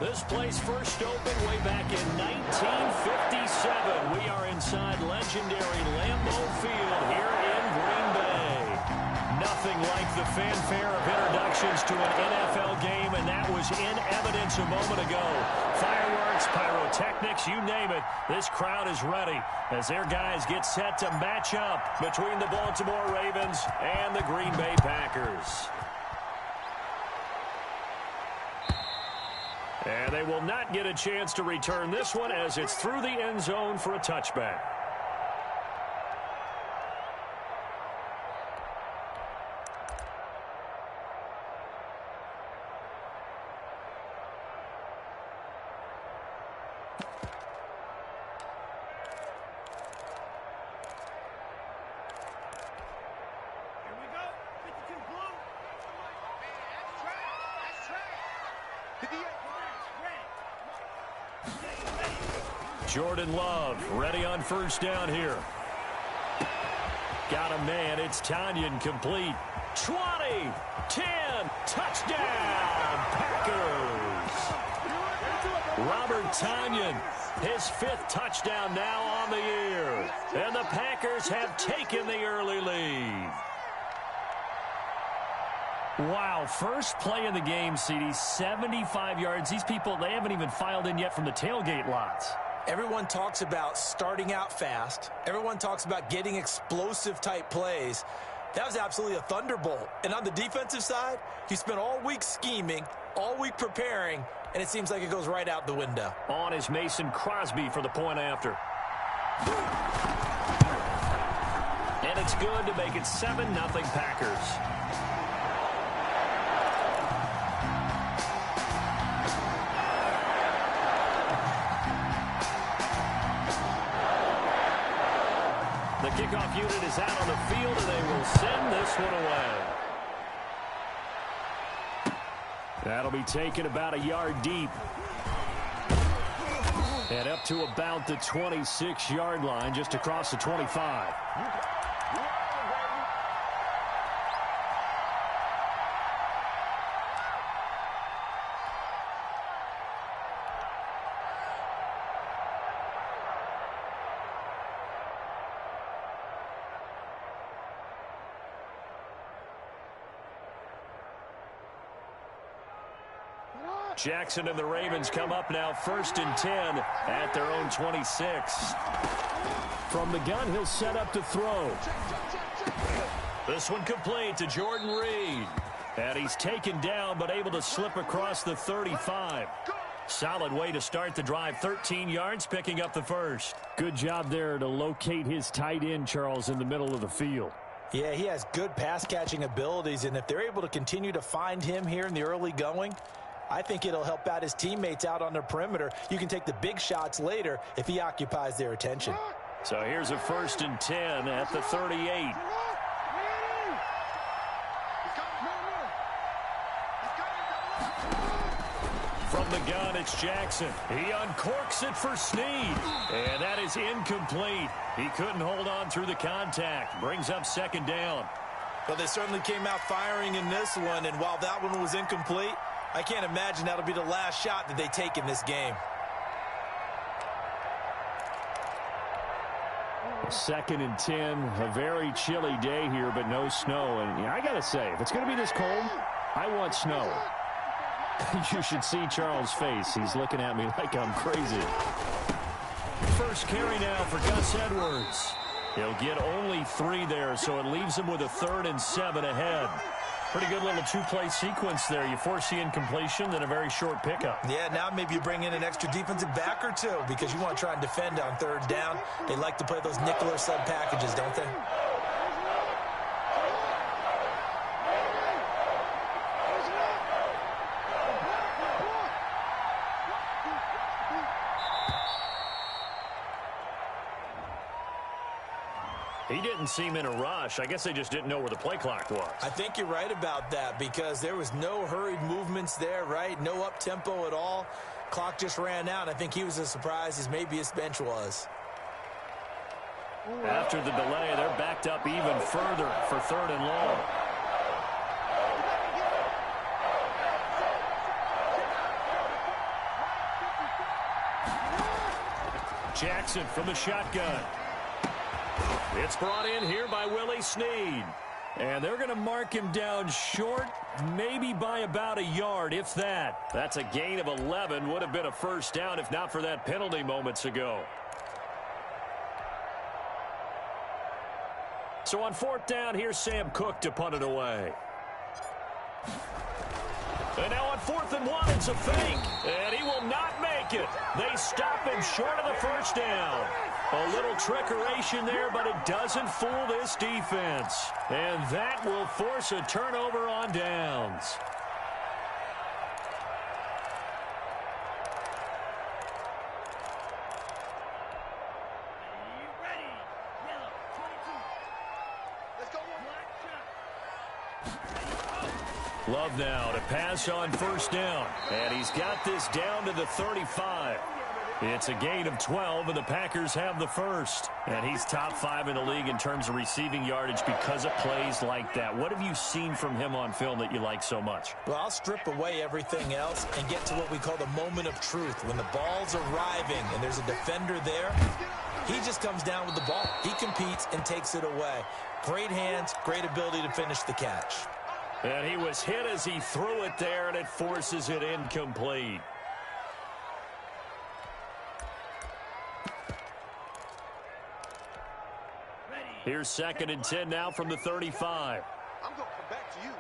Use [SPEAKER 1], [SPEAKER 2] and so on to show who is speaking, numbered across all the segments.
[SPEAKER 1] This place first opened way back in 1957. We are inside legendary Lambeau Field here in Green Bay. Nothing like the fanfare of introductions to an NFL game, and that was in evidence a moment ago. Fireworks, pyrotechnics, you name it. This crowd is ready as their guys get set to match up between the Baltimore Ravens and the Green Bay Packers. And they will not get a chance to return this one as it's through the end zone for a touchback. Jordan Love ready on first down here. Got a man. It's Tanyan complete. 20, 10, touchdown, Packers. Robert Tanyan, his 5th touchdown now on the year. And the Packers have taken the early lead. Wow, first play in the game, CD, 75 yards. These people, they haven't even filed in yet from the tailgate lots.
[SPEAKER 2] Everyone talks about starting out fast. Everyone talks about getting explosive-type plays. That was absolutely a thunderbolt. And on the defensive side, you spent all week scheming, all week preparing, and it seems like it goes right out the window.
[SPEAKER 1] On is Mason Crosby for the point after. And it's good to make it 7-0 Packers. The kickoff unit is out on the field, and they will send this one away. That'll be taken about a yard deep. And up to about the 26-yard line, just across the 25. Jackson and the Ravens come up now 1st and 10 at their own 26. From the gun, he'll set up to throw. This one complete to Jordan Reed. And he's taken down but able to slip across the 35. Solid way to start the drive. 13 yards, picking up the first.
[SPEAKER 3] Good job there to locate his tight end, Charles, in the middle of the field.
[SPEAKER 2] Yeah, he has good pass-catching abilities, and if they're able to continue to find him here in the early going, I think it'll help out his teammates out on the perimeter. You can take the big shots later if he occupies their attention.
[SPEAKER 1] So here's a 1st and 10 at the 38. From the gun, it's Jackson. He uncorks it for Snead. And that is incomplete. He couldn't hold on through the contact. Brings up 2nd down.
[SPEAKER 2] Well, they certainly came out firing in this one, and while that one was incomplete, I can't imagine that'll be the last shot that they take in this game.
[SPEAKER 3] 2nd and 10, a very chilly day here, but no snow. And I got to say, if it's going to be this cold, I want snow. You should see Charles' face. He's looking at me like I'm crazy.
[SPEAKER 1] First carry now for Gus Edwards. He'll get only 3 there, so it leaves him with a 3rd and 7 ahead. Pretty good little 2-play sequence there. You force the incompletion, then a very short pickup.
[SPEAKER 2] Yeah, now maybe you bring in an extra defensive back or 2 because you want to try and defend on 3rd down. They like to play those nickel or sub packages, don't they?
[SPEAKER 1] He didn't seem in a rush. I guess they just didn't know where the play clock was.
[SPEAKER 2] I think you're right about that because there was no hurried movements there, right? No up-tempo at all. Clock just ran out. I think he was as surprised as maybe his bench was.
[SPEAKER 1] After the delay, they're backed up even further for 3rd and long. Jackson from the shotgun. It's brought in here by Willie Snead. And they're going to mark him down short, maybe by about a yard, if that. That's a gain of 11. Would have been a first down if not for that penalty moments ago. So on fourth down, here's Sam Cook to punt it away. And now on 4th and 1, it's a fake. And he will not make it. They stop him short of the first down. A little trickeration there, but it doesn't fool this defense. And that will force a turnover on downs. Love now to pass on first down. And he's got this down to the 35. It's a gain of 12, and the Packers have the first. And he's top 5 in the league in terms of receiving yardage because of plays like that. What have you seen from him on film that you like so much?
[SPEAKER 2] Well, I'll strip away everything else and get to what we call the moment of truth. When the ball's arriving and there's a defender there, he just comes down with the ball. He competes and takes it away. Great hands, great ability to finish the catch.
[SPEAKER 1] And he was hit as he threw it there, and it forces it incomplete. Here's 2nd and 10 now from the 35.
[SPEAKER 4] I'm going to come back to you.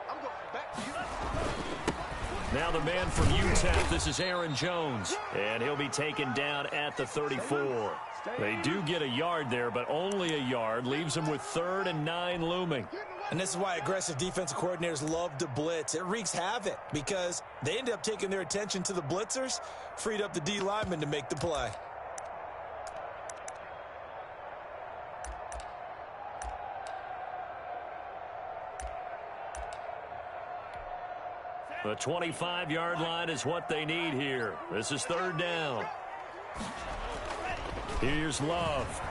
[SPEAKER 4] I'm going to come back to you.
[SPEAKER 1] Now the man from UTEP, this is Aaron Jones. And he'll be taken down at the 34. They do get a yard there, but only a yard. Leaves them with 3rd and 9 looming.
[SPEAKER 2] And this is why aggressive defensive coordinators love to blitz. It wreaks havoc because they end up taking their attention to the blitzers, freed up the D lineman to make the play.
[SPEAKER 1] The 25-yard line is what they need here. This is 3rd down. Here's Love.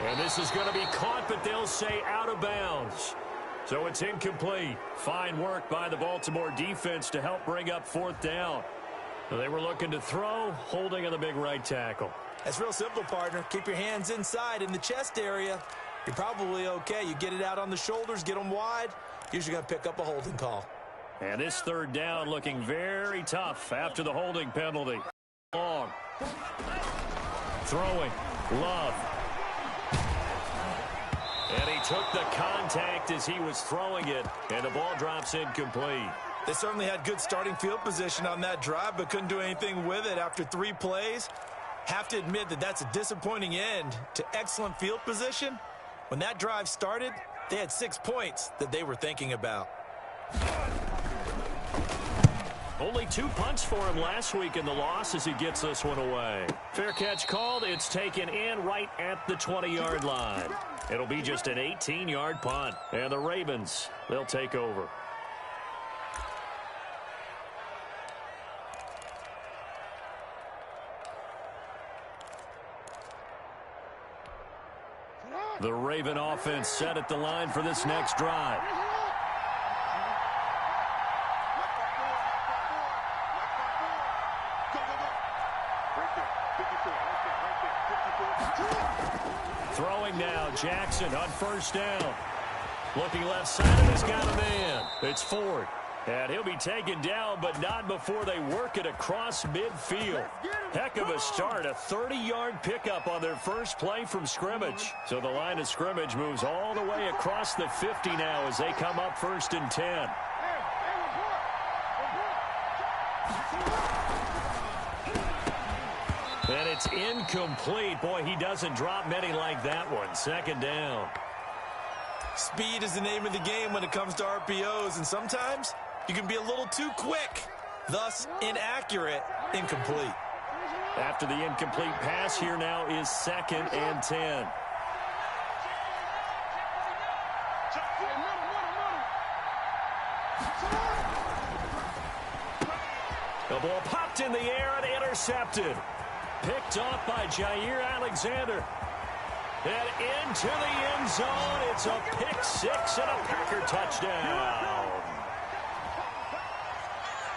[SPEAKER 1] And this is going to be caught, but they'll say out of bounds. So it's incomplete. Fine work by the Baltimore defense to help bring up 4th down. They were looking to throw, holding on the big right tackle.
[SPEAKER 2] That's real simple, partner. Keep your hands inside in the chest area. You're probably okay. You get it out on the shoulders, get them wide. Usually going to pick up a holding call.
[SPEAKER 1] And this 3rd down looking very tough after the holding penalty. Long. Throwing. Love. And he took the contact as he was throwing it, and the ball drops incomplete.
[SPEAKER 2] They certainly had good starting field position on that drive, but couldn't do anything with it after 3 plays. Have to admit that that's a disappointing end to excellent field position. When that drive started, they had 6 points that they were thinking about.
[SPEAKER 1] Only 2 punts for him last week in the loss as he gets this one away. Fair catch called. It's taken in right at the 20-yard line. It'll be just an 18-yard punt. And the Ravens, they'll take over. The Raven offense set at the line for this next drive. Throwing now, Jackson on 1st down. Looking left side, he's got a man. It's Ford. And he'll be taken down, but not before they work it across midfield. Heck of a start, a 30-yard pickup on their first play from scrimmage. So the line of scrimmage moves all the way across the 50 now as they come up 1st and 10. And it's incomplete. Boy, he doesn't drop many like that one. 2nd down.
[SPEAKER 2] Speed is the name of the game when it comes to RPOs, and sometimes you can be a little too quick, thus inaccurate, incomplete.
[SPEAKER 1] After the incomplete pass, here now is 2nd and 10. The ball popped in the air and intercepted. Picked off by Jair Alexander. And into the end zone. It's a pick 6 and a Packer touchdown.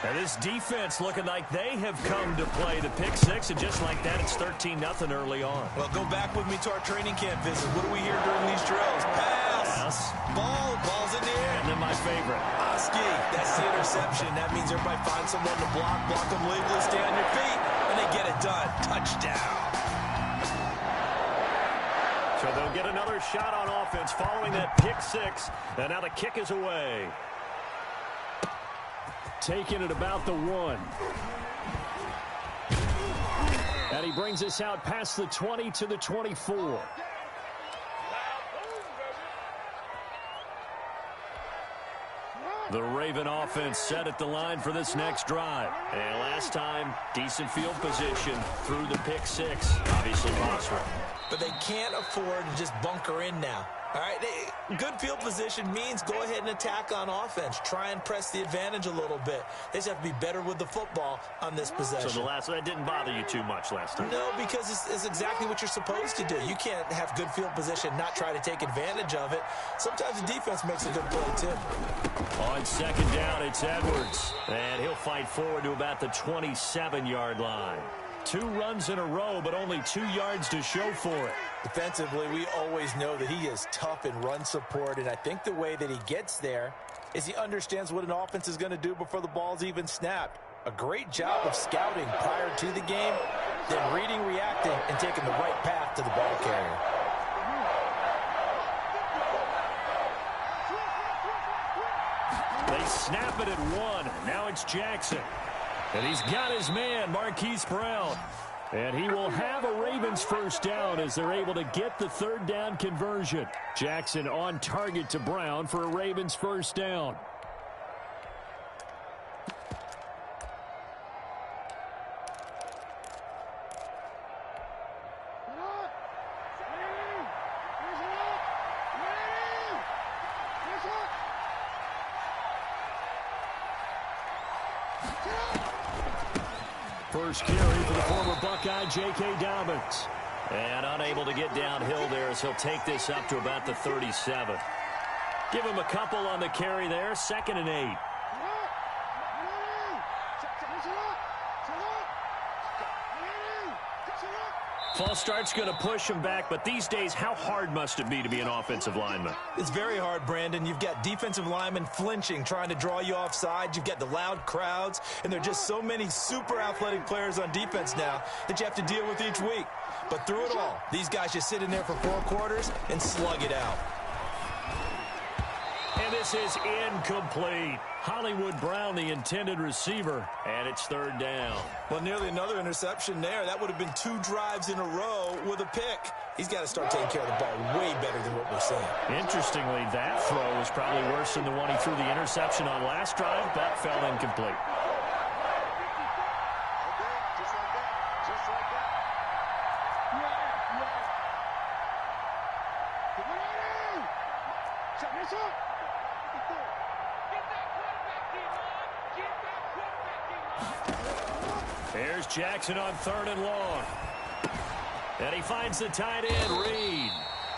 [SPEAKER 1] And this defense looking like they have come to play the pick six, and just like that, it's 13-0 early on.
[SPEAKER 2] Well, go back with me to our training camp visit. What do we hear during these drills? Pass. Ball. Ball's in the air.
[SPEAKER 1] And then my favorite.
[SPEAKER 2] Oski. That's the interception. That means everybody finds someone to block them legally, stay on your feet, and they get it done. Touchdown.
[SPEAKER 1] So they'll get another shot on offense following that pick six. And now the kick is away. Taking it about the 1. And he brings us out past the 20 to the 24. The Raven offense set at the line for this next drive. And last time, decent field position through the pick six. Obviously lost one.
[SPEAKER 2] But they can't afford to just bunker in now. All right, good field position means go ahead and attack on offense. Try and press the advantage a little bit. They just have to be better with the football on this possession.
[SPEAKER 1] So that didn't bother you too much last time?
[SPEAKER 2] No, because it's exactly what you're supposed to do. You can't have good field position, not try to take advantage of it. Sometimes the defense makes a good play, too.
[SPEAKER 1] On second down, it's Edwards. And he'll fight forward to about the 27-yard line. 2 runs in a row, but only 2 yards to show for it.
[SPEAKER 2] Defensively, we always know that he is tough in run support, and I think the way that he gets there is he understands what an offense is going to do before the ball's even snapped. A great job of scouting prior to the game, then reading, reacting, and taking the right path to the ball carrier.
[SPEAKER 1] They snap it at 1. Now it's Jackson. And he's got his man, Marquise Brown. And he will have a Ravens first down as they're able to get the third down conversion. Jackson on target to Brown for a Ravens first down. First carry for the former Buckeye, J.K. Dobbins. And unable to get downhill there as he'll take this up to about the 37. Give him a couple on the carry there. 2nd and 8. False start's going to push him back, but these days, how hard must it be to be an offensive lineman?
[SPEAKER 2] It's very hard, Brandon. You've got defensive linemen flinching, trying to draw you offside. You've got the loud crowds, and there are just so many super athletic players on defense now that you have to deal with each week. But through it all, these guys just sit in there for 4 quarters and slug it out.
[SPEAKER 1] And this is incomplete. Hollywood Brown, the intended receiver, and it's 3rd down.
[SPEAKER 2] Well, nearly another interception there. That would have been 2 drives in a row with a pick. He's got to start taking care of the ball way better than what we're seeing.
[SPEAKER 1] Interestingly, that throw was probably worse than the one he threw the interception on last drive, but fell incomplete. There's Jackson on 3rd and long. And he finds the tight end, Reed.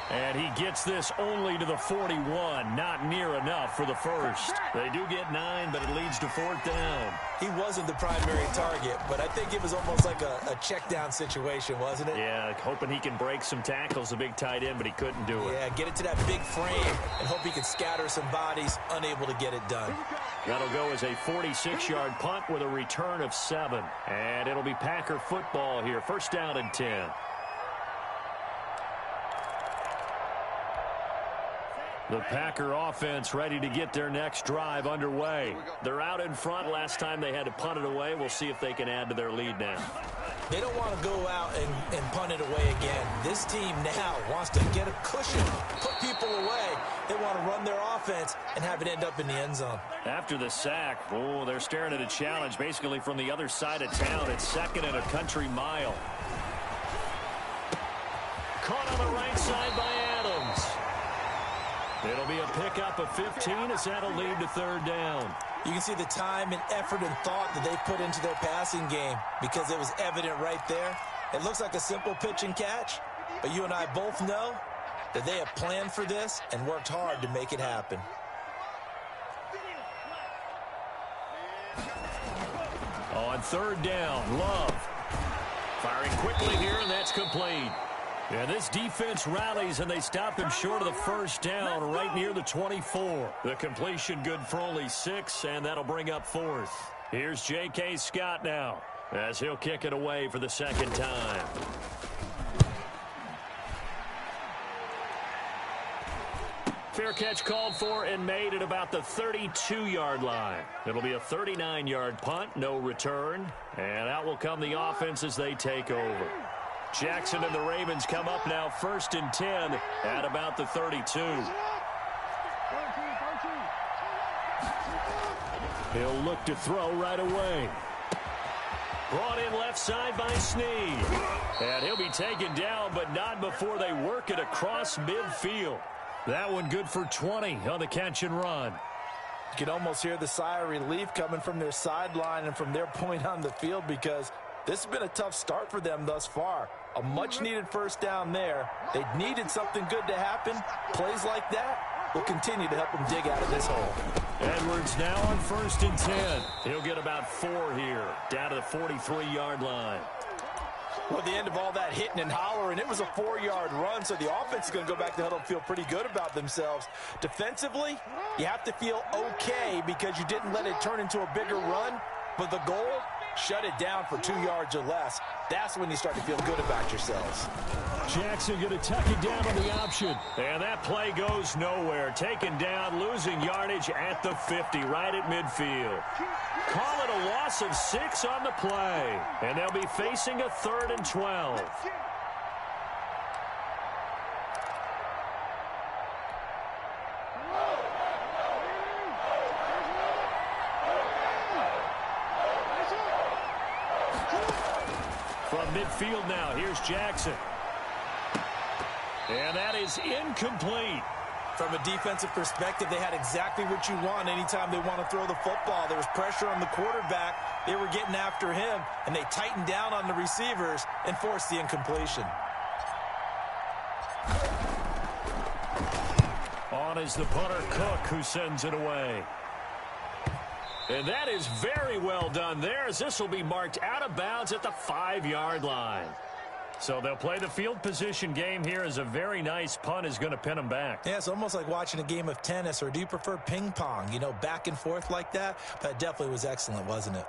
[SPEAKER 1] And he gets this only to the 41. Not near enough for the first. They do get 9, but it leads to 4th down.
[SPEAKER 2] He wasn't the primary target, but I think it was almost like a check down situation, wasn't it?
[SPEAKER 1] Yeah, hoping he can break some tackles, the big tight end, but he couldn't do it.
[SPEAKER 2] Yeah, get it to that big frame and hope he can scatter some bodies, unable to get it done.
[SPEAKER 1] That'll go as a 46-yard punt with a return of 7. And it'll be Packer football here. 1st down and 10. The Packer offense ready to get their next drive underway. They're out in front. Last time they had to punt it away. We'll see if they can add to their lead now.
[SPEAKER 2] They don't want to go out and punt it away again. This team now wants to get a cushion, put people away. They want to run their offense and have it end up in the end zone.
[SPEAKER 1] After the sack, they're staring at a challenge basically from the other side of town. It's 2nd and a country mile. Caught on the right side by Adams. It'll be a pickup of 15 as that'll lead to 3rd down.
[SPEAKER 2] You can see the time and effort and thought that they put into their passing game because it was evident right there. It looks like a simple pitch and catch, but you and I both know that they have planned for this and worked hard to make it happen.
[SPEAKER 1] On third down, Love. Firing quickly here, and that's complete. And this defense rallies, and they stop him short of the first down right near the 24. The completion good for only 6, and that'll bring up fourth. Here's J.K. Scott now, as he'll kick it away for the second time. Fair catch called for and made at about the 32-yard line. It'll be a 39-yard punt, no return. And out will come the offense as they take over. Jackson and the Ravens come up now 1st and 10 at about the 32. He'll look to throw right away. Brought in left side by Snead. And he'll be taken down, but not before they work it across midfield. That one good for 20 on the catch and run.
[SPEAKER 2] You can almost hear the sigh of relief coming from their sideline and from their point on the field, because this has been a tough start for them thus far. A much-needed first down there. They needed something good to happen. Plays like that will continue to help them dig out of this hole.
[SPEAKER 1] Edwards now on 1st and 10. He'll get about 4 here, down to the 43-yard line.
[SPEAKER 2] Well, at the end of all that hitting and hollering, it was a 4-yard run, so the offense is going to go back to the huddle and feel pretty good about themselves. Defensively, you have to feel okay because you didn't let it turn into a bigger run, but the goal, shut it down for 2 yards or less. That's when you start to feel good about yourselves.
[SPEAKER 1] Jackson going to tuck it down on the option. And that play goes nowhere. Taken down, losing yardage at the 50, right at midfield. Call it a loss of 6 on the play. And they'll be facing a 3rd and 12. From midfield now, here's Jackson. And that is incomplete.
[SPEAKER 2] From a defensive perspective, they had exactly what you want anytime they want to throw the football. There was pressure on the quarterback. They were getting after him, and they tightened down on the receivers and forced the incompletion.
[SPEAKER 1] On is the punter, Cook, who sends it away. And that is very well done there, as this will be marked out of bounds at the 5-yard line. So they'll play the field position game here, as a very nice punt is going to pin them back.
[SPEAKER 2] Yeah, it's almost like watching a game of tennis, or do you prefer ping pong? You know, back and forth like that? But it definitely was excellent, wasn't it?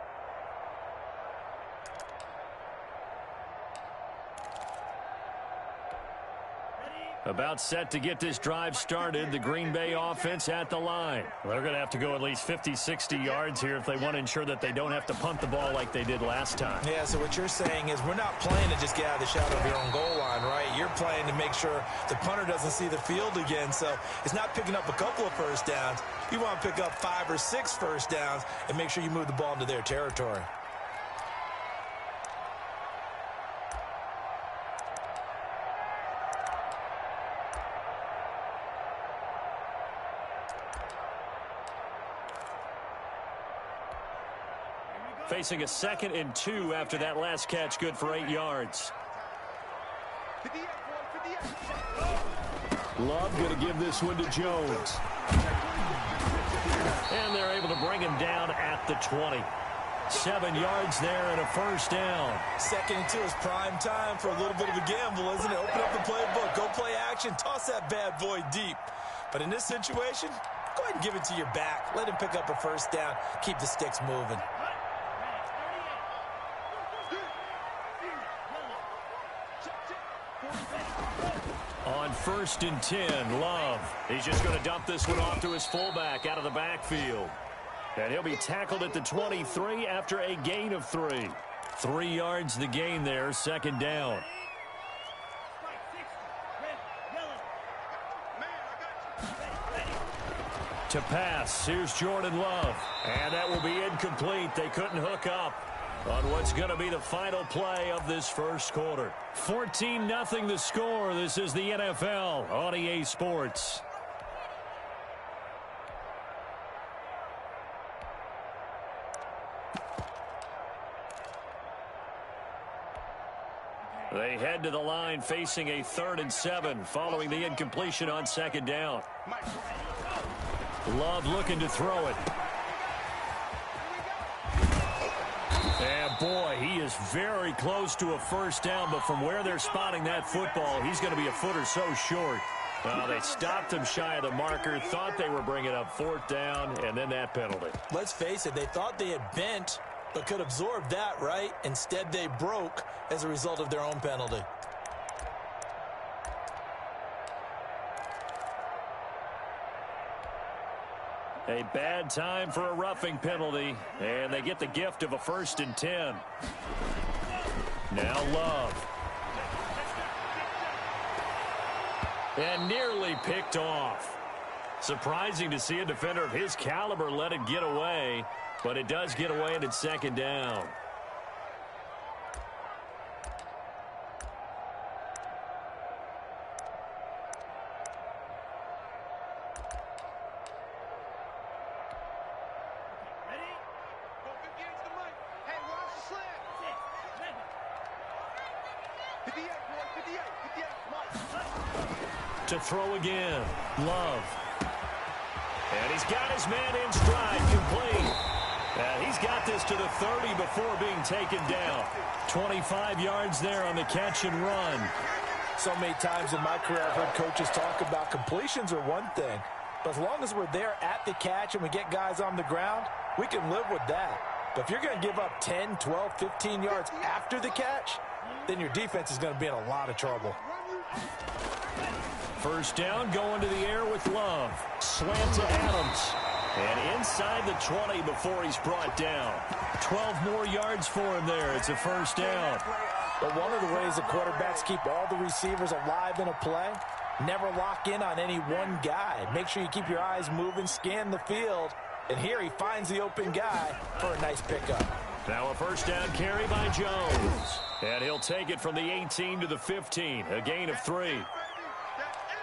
[SPEAKER 1] About set to get this drive started. The Green Bay offense at the line. They're going to have to go at least 50, 60 yards here if they want to ensure that they don't have to punt the ball like they did last time.
[SPEAKER 2] Yeah, so what you're saying is we're not playing to just get out of the shadow of your own goal line, right? You're playing to make sure the punter doesn't see the field again. So it's not picking up a couple of first downs. You want to pick up 5 or 6 first downs and make sure you move the ball into their territory.
[SPEAKER 1] Facing a 2nd and 2 after that last catch, good for 8 yards. Love going to give this one to Jones. And they're able to bring him down at the 20. 7 yards there and a first down.
[SPEAKER 2] 2nd and 2 is prime time for a little bit of a gamble, isn't it? Open up the playbook, go play action, toss that bad boy deep. But in this situation, go ahead and give it to your back. Let him pick up a first down, keep the sticks moving.
[SPEAKER 1] On 1st and 10, Love. He's just going to dump this one off to his fullback out of the backfield. And he'll be tackled at the 23 after a gain of 3. 3 yards the gain there, 2nd down. To pass, here's Jordan Love. And that will be incomplete. They couldn't hook up on what's going to be the final play of this first quarter. 14-0 the score. This is the NFL on EA Sports. They head to the line facing a 3rd and 7 following the incompletion on 2nd down. Love looking to throw it. And boy, he is very close to a first down, but from where they're spotting that football, he's going to be a foot or so short. They stopped him shy of the marker, thought they were bringing up fourth down, and then that penalty.
[SPEAKER 2] Let's face it, they thought they had bent, but could absorb that, right? Instead, they broke as a result of their own penalty.
[SPEAKER 1] A bad time for a roughing penalty, and they get the gift of a 1st and 10. Now Love. And nearly picked off. Surprising to see a defender of his caliber let it get away, but it does get away and it's 2nd down. To throw again, Love. And he's got his man in stride, complete. And he's got this to the 30 before being taken down. 25 yards there on the catch and run.
[SPEAKER 2] So many times in my career I've heard coaches talk about completions are one thing, but as long as we're there at the catch and we get guys on the ground, we can live with that. But if you're going to give up 10, 12, 15 yards after the catch, then your defense is going to be in a lot of trouble.
[SPEAKER 1] First down, going to the air with Love. Slant to Adams. And inside the 20 before he's brought down. 12 more yards for him there. It's a first down.
[SPEAKER 2] But one of the ways the quarterbacks keep all the receivers alive in a play, never lock in on any one guy. Make sure you keep your eyes moving, scan the field. And here he finds the open guy for a nice pickup.
[SPEAKER 1] Now a first down carry by Jones. And he'll take it from the 18 to the 15. A gain of 3.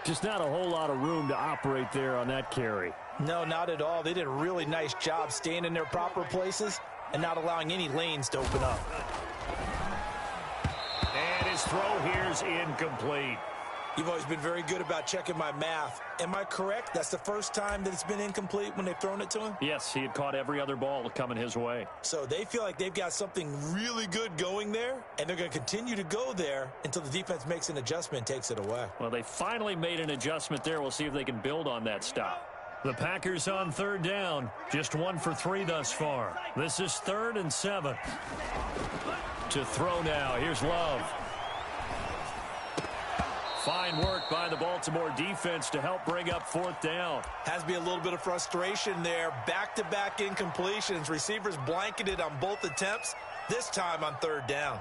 [SPEAKER 3] Just not a whole lot of room to operate there on that carry.
[SPEAKER 2] No, not at all. They did a really nice job staying in their proper places and not allowing any lanes to open up.
[SPEAKER 1] And his throw here's incomplete.
[SPEAKER 2] You've always been very good about checking my math. Am I correct? That's the first time that it's been incomplete when they've thrown it to him?
[SPEAKER 3] Yes, he had caught every other ball coming his way.
[SPEAKER 2] So they feel like they've got something really good going there, and they're going to continue to go there until the defense makes an adjustment and takes it away.
[SPEAKER 3] Well, they finally made an adjustment there. We'll see if they can build on that stop.
[SPEAKER 1] The Packers on 3rd down. Just 1 for 3 thus far. This is 3rd and 7. To throw now. Here's Love. Fine work by the Baltimore defense to help bring up 4th down.
[SPEAKER 2] Has to be a little bit of frustration there. Back-to-back incompletions. Receivers blanketed on both attempts, this time on 3rd down.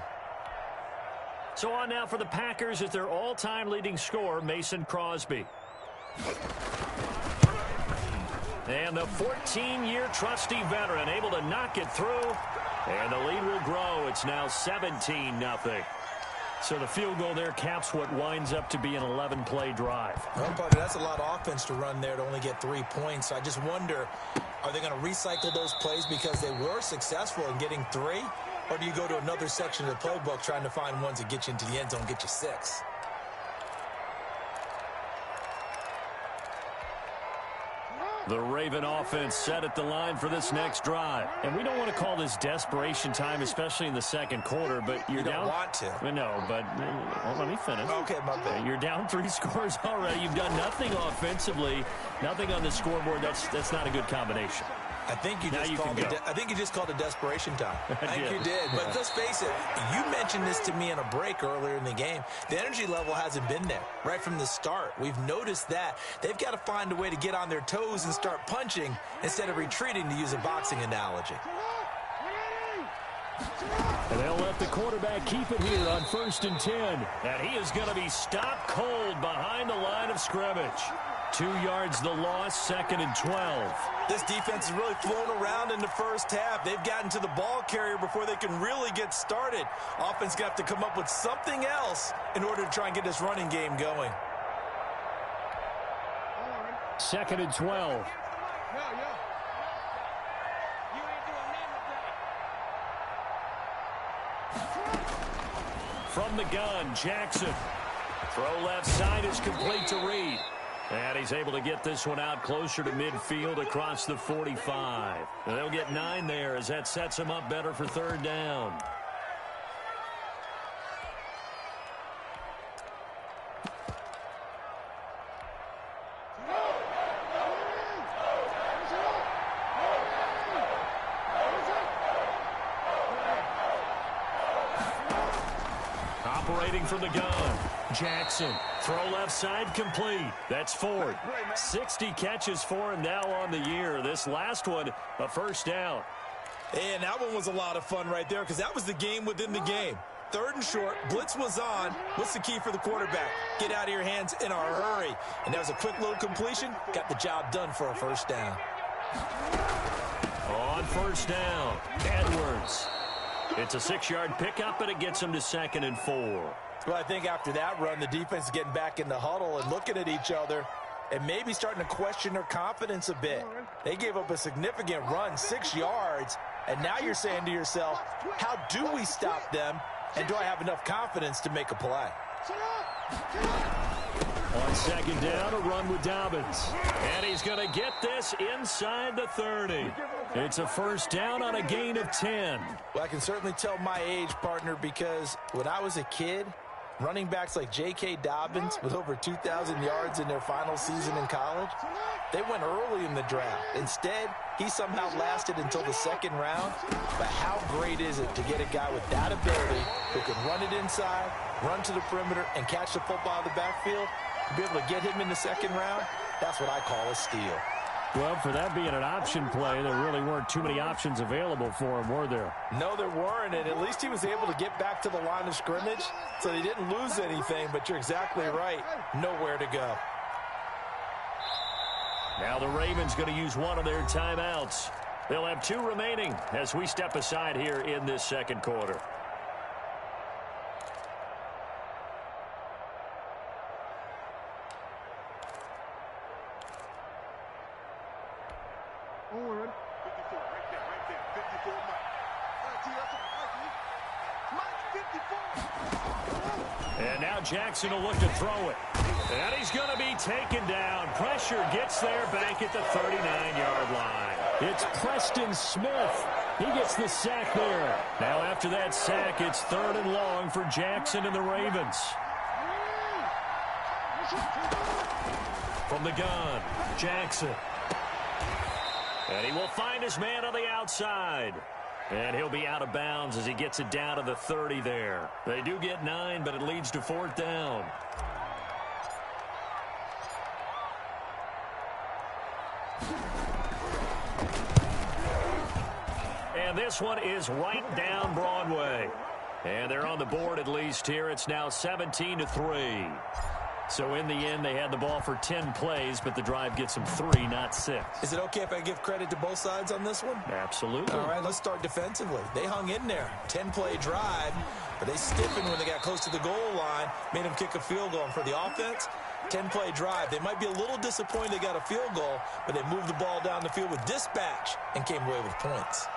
[SPEAKER 1] So on now for the Packers is their all-time leading scorer, Mason Crosby. And the 14-year trusty veteran able to knock it through. And the lead will grow. It's now 17-0. So the field goal there caps what winds up to be an 11-play drive.
[SPEAKER 2] Well, partner, that's a lot of offense to run there to only get 3 points. I just wonder, are they going to recycle those plays because they were successful in getting 3? Or do you go to another section of the playbook trying to find ones that get you into the end zone, get you 6?
[SPEAKER 1] The Raven offense set at the line for this next drive.
[SPEAKER 3] And we don't want to call this desperation time, especially in the 2nd quarter, but you're
[SPEAKER 2] You don't
[SPEAKER 3] down.
[SPEAKER 2] want to.
[SPEAKER 3] No, but well, let me finish.
[SPEAKER 2] Okay, my bad.
[SPEAKER 3] You're down 3 scores already. You've done nothing offensively, nothing on the scoreboard. That's not a good combination.
[SPEAKER 2] I think you just called it desperation time. I think you did. But let's face it, you mentioned this to me in a break earlier in the game. The energy level hasn't been there right from the start. We've noticed that. They've got to find a way to get on their toes and start punching instead of retreating, to use a boxing analogy.
[SPEAKER 3] And they'll let the quarterback keep it here on 1st and 10.
[SPEAKER 1] And he is going to be stopped cold behind the line of scrimmage. 2 yards the loss, 2nd and 12.
[SPEAKER 2] This defense has really flown around in the first half. They've gotten to the ball carrier before they can really get started. Offense got to come up with something else in order to try and get this running game going.
[SPEAKER 3] 2nd and 12.
[SPEAKER 1] From the gun, Jackson. Throw left side is complete to Reed. And he's able to get this one out closer to midfield across the 45. And they'll get 9 there as that sets him up better for third down. Operating from the gun. Jackson, throw left side complete. That's Ford. 60 catches for him now on the year. This last one, a first down.
[SPEAKER 2] And that one was a lot of fun right there because that was the game within the game. Third and short, blitz was on. What's the key for the quarterback? Get out of your hands in a hurry. And that was a quick little completion. Got the job done for a first down.
[SPEAKER 1] On first down, Edwards. It's a 6-yard pickup, and it gets him to 2nd and 4.
[SPEAKER 2] Well, I think after that run, the defense is getting back in the huddle and looking at each other and maybe starting to question their confidence a bit. They gave up a significant run, 6 yards, and now you're saying to yourself, how do we stop them, and do I have enough confidence to make a play?
[SPEAKER 1] On 2nd down, a run with Dobbins. And he's going to get this inside the 30. It's a first down on a gain of 10.
[SPEAKER 2] Well, I can certainly tell my age, partner, because when I was a kid, running backs like J.K. Dobbins with over 2,000 yards in their final season in college, they went early in the draft. Instead, he somehow lasted until the 2nd round. But how great is it to get a guy with that ability who can run it inside, run to the perimeter, and catch the football in the backfield? To be able to get him in the 2nd round, that's what I call a steal.
[SPEAKER 3] Well, for that being an option play, there really weren't too many options available for him, were there?
[SPEAKER 2] No, there weren't, and at least he was able to get back to the line of scrimmage, so he didn't lose anything, but you're exactly right. Nowhere to go.
[SPEAKER 1] Now the Ravens going to use one of their timeouts. They'll have 2 remaining as we step aside here in this 2nd quarter. And now Jackson will look to throw it. And he's going to be taken down. Pressure gets there back at the 39-yard line.
[SPEAKER 3] It's Preston Smith. He gets the sack there.
[SPEAKER 1] Now after that sack, it's 3rd and long for Jackson and the Ravens. From the gun, Jackson. And he will find his man on the outside. And he'll be out of bounds as he gets it down to the 30 there. They do get 9, but it leads to 4th down. And this one is right down Broadway. And they're on the board at least here. It's now 17-3. So in the end, they had the ball for 10 plays, but the drive gets them 3, not 6.
[SPEAKER 2] Is it okay if I give credit to both sides on this one?
[SPEAKER 1] Absolutely.
[SPEAKER 2] All right, let's start defensively. They hung in there. 10-play drive, but they stiffened when they got close to the goal line, made them kick a field goal. And for the offense, 10-play drive. They might be a little disappointed they got a field goal, but they moved the ball down the field with dispatch and came away with points.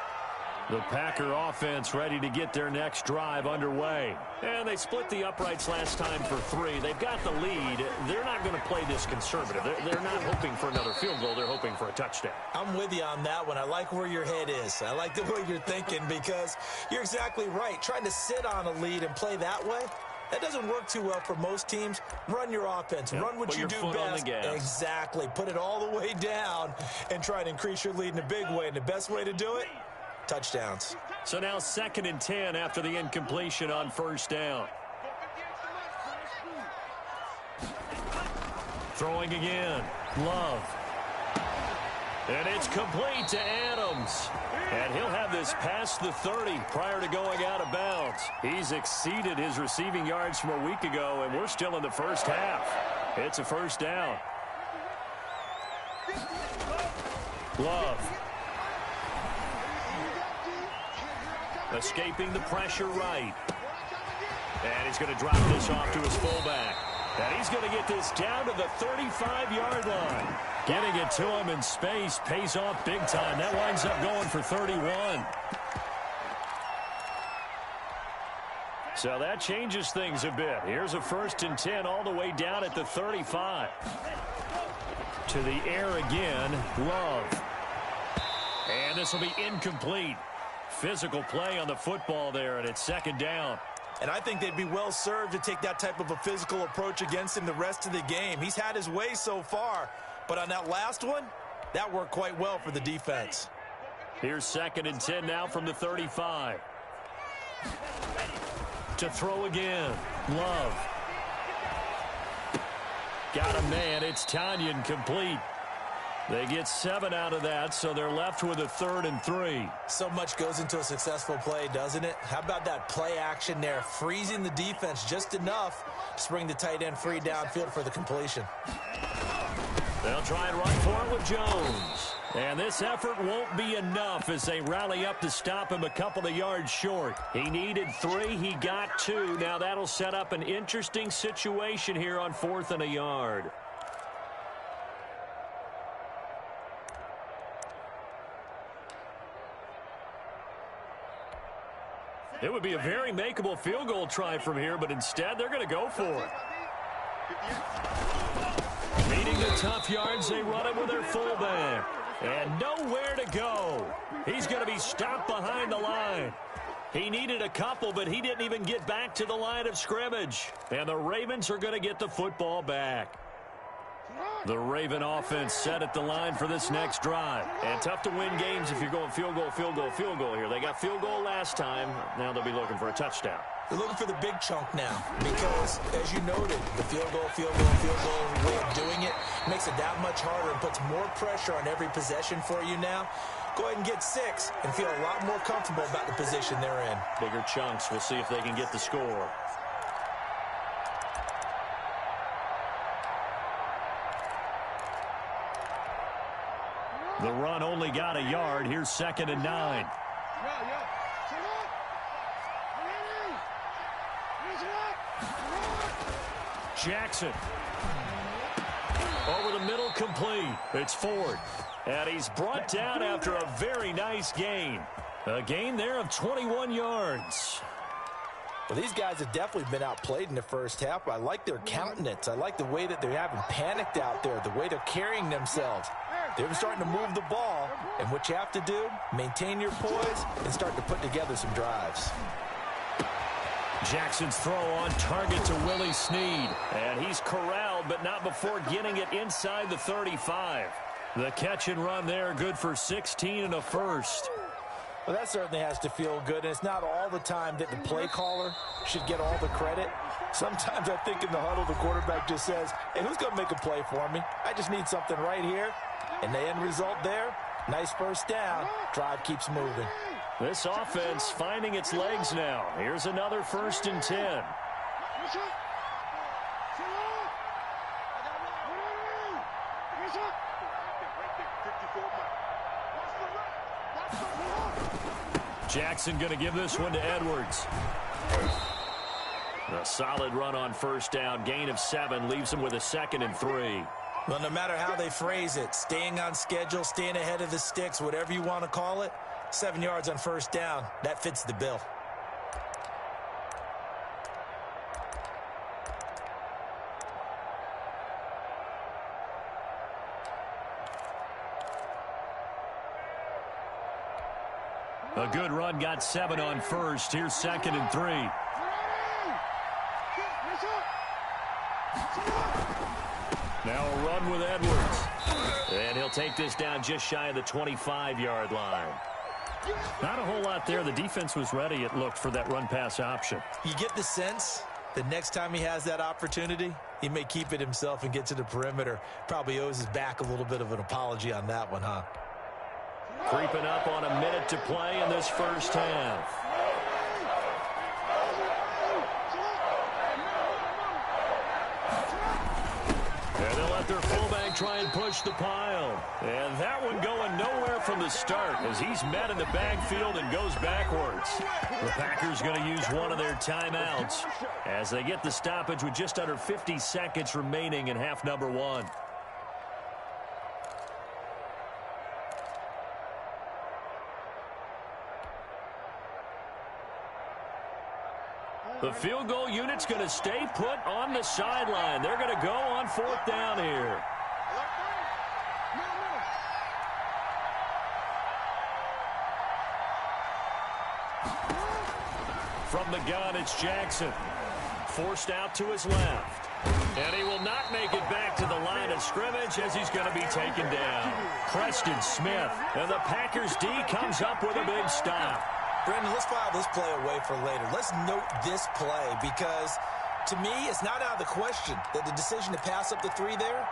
[SPEAKER 1] The Packer offense ready to get their next drive underway. And they split the uprights last time for 3. They've got the lead. They're not going to play this conservative. They're not hoping for another field goal. They're hoping for a touchdown.
[SPEAKER 2] I'm with you on that one. I like where your head is. I like the way you're thinking because you're exactly right. Trying to sit on a lead and play that way, that doesn't work too well for most teams. Run your offense.
[SPEAKER 1] Yep.
[SPEAKER 2] Run what you do best. Exactly. Put it all the way down and try to increase your lead in a big way. And the best way to do it, touchdowns.
[SPEAKER 1] So now 2nd and 10 after the incompletion on 1st down. Throwing again. Love. And it's complete to Adams. And he'll have this past the 30 prior to going out of bounds. He's exceeded his receiving yards from a week ago, and we're still in the first half. It's a first down. Love. Escaping the pressure right. And he's going to drop this off to his fullback. And he's going to get this down to the 35-yard line. Getting it to him in space pays off big time. That winds up going for 31. So that changes things a bit. Here's a 1st and 10 all the way down at the 35. To the air again, Love. And this will be incomplete. Physical play on the football there, and it's 2nd down.
[SPEAKER 2] And I think they'd be well served to take that type of a physical approach against him the rest of the game. He's had his way so far, but on that last one, that worked quite well for the defense.
[SPEAKER 1] Here's 2nd and 10 now from the 35. To throw again, Love. Got a man, it's Tanyan, complete. They get 7 out of that, so they're left with a 3rd and 3.
[SPEAKER 2] So much goes into a successful play, doesn't it? How about that play action there, freezing the defense just enough to bring the tight end free downfield for the completion.
[SPEAKER 1] They'll try and run for it with Jones. And this effort won't be enough as they rally up to stop him a couple of yards short. He needed 3, he got 2. Now that'll set up an interesting situation here on 4th and a yard. It would be a very makeable field goal try from here, but instead they're going to go for it. Needing the tough yards, they run it with their fullback. And nowhere to go. He's going to be stopped behind the line. He needed a couple, but he didn't even get back to the line of scrimmage. And the Ravens are going to get the football back. The Raven offense set at the line for this next drive. And tough to win games if you're going field goal, field goal, field goal here. They got field goal last time. Now they'll be looking for a touchdown.
[SPEAKER 2] They're looking for the big chunk now because, as you noted, the field goal way of doing it makes it that much harder and puts more pressure on every possession for you now. Go ahead and get 6 and feel a lot more comfortable about the position they're in.
[SPEAKER 1] Bigger chunks. We'll see if they can get the score. The run only got a yard. Here's 2nd and 9. Jackson. Over the middle, complete. It's Ford. And he's brought down after a very nice gain. A gain there of 21 yards.
[SPEAKER 2] Well, these guys have definitely been outplayed in the first half. I like their countenance. I like the way that they haven't panicked out there, the way they're carrying themselves. They're starting to move the ball, and what you have to do, maintain your poise and start to put together some drives.
[SPEAKER 1] Jackson's throw on target to Willie Snead. And he's corralled, but not before getting it inside the 35. The catch and run there, good for 16 and a first.
[SPEAKER 2] Well, that certainly has to feel good, and it's not all the time that the play caller should get all the credit. Sometimes I think in the huddle, the quarterback just says, hey, who's going to make a play for me? I just need something right here. And the end result there, nice first down. Drive keeps moving.
[SPEAKER 1] This offense finding its legs now. Here's another 1st and 10. Jackson going to give this one to Edwards. A solid run on 1st down. Gain of 7 leaves him with a 2nd and 3.
[SPEAKER 2] Well, no matter how they phrase it, staying on schedule, staying ahead of the sticks, whatever you want to call it, 7 yards on 1st down, that fits the bill.
[SPEAKER 1] A good run, got 7 on 1st. Here's 2nd and 3. Now a run with Edwards. And he'll take this down just shy of the 25-yard line. Not a whole lot there. The defense was ready, it looked, for that run-pass option.
[SPEAKER 2] You get the sense that next time he has that opportunity, he may keep it himself and get to the perimeter. Probably owes his back a little bit of an apology on that one, huh?
[SPEAKER 1] Creeping up on a minute to play in this first half. And they'll let their fullback try and push the pile. And that one going nowhere from the start as he's met in the backfield and goes backwards. The Packers going to use one of their timeouts as they get the stoppage with just under 50 seconds remaining in half number 1. The field goal unit's going to stay put on the sideline. They're going to go on 4th down here. From the gun, it's Jackson. Forced out to his left. And he will not make it back to the line of scrimmage as he's going to be taken down. Preston Smith. And the Packers D comes up with a big stop.
[SPEAKER 2] Brandon, let's file this play away for later. Let's note this play because, to me, it's not out of the question that the decision to pass up the 3 there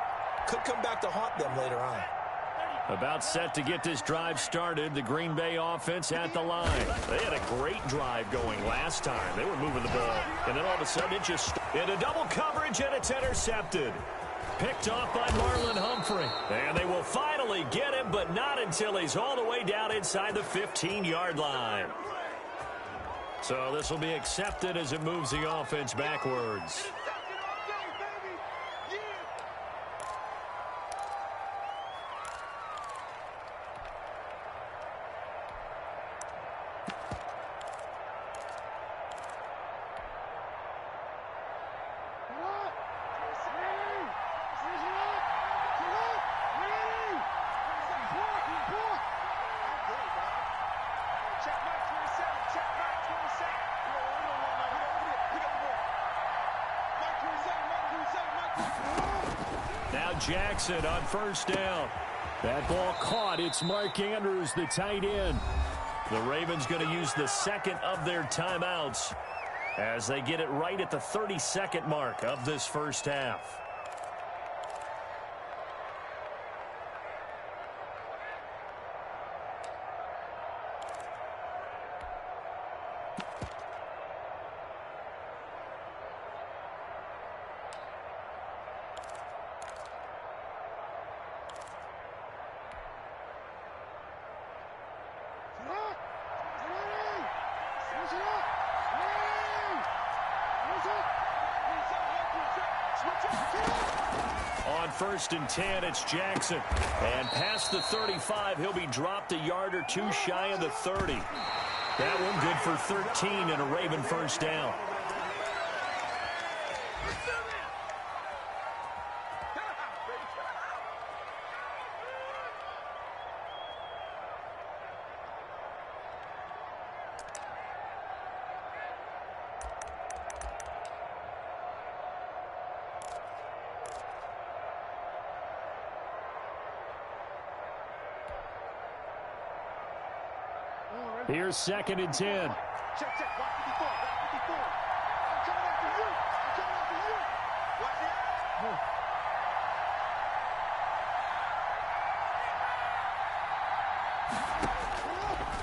[SPEAKER 2] could come back to haunt them later on.
[SPEAKER 1] About set to get this drive started, the Green Bay offense at the line. They had a great drive going last time. They were moving the ball, and then all of a sudden it just into double coverage, and it's intercepted. Picked off by Marlon Humphrey. And they will finally get him, but not until he's all the way down inside the 15-yard line. So this will be accepted as it moves the offense backwards. Jackson on 1st down. That ball caught. It's Mark Andrews, the tight end. The Ravens going to use the second of their timeouts as they get it right at the 32nd mark of this first half. On 1st and 10, it's Jackson. And past the 35, he'll be dropped a yard or 2 shy of the 30. That one good for 13 and a Raven 1st down. Here's 2nd and 10.
[SPEAKER 4] Check, check. Watch 54. Watch 54. I'm coming after you. I'm coming after you. Watch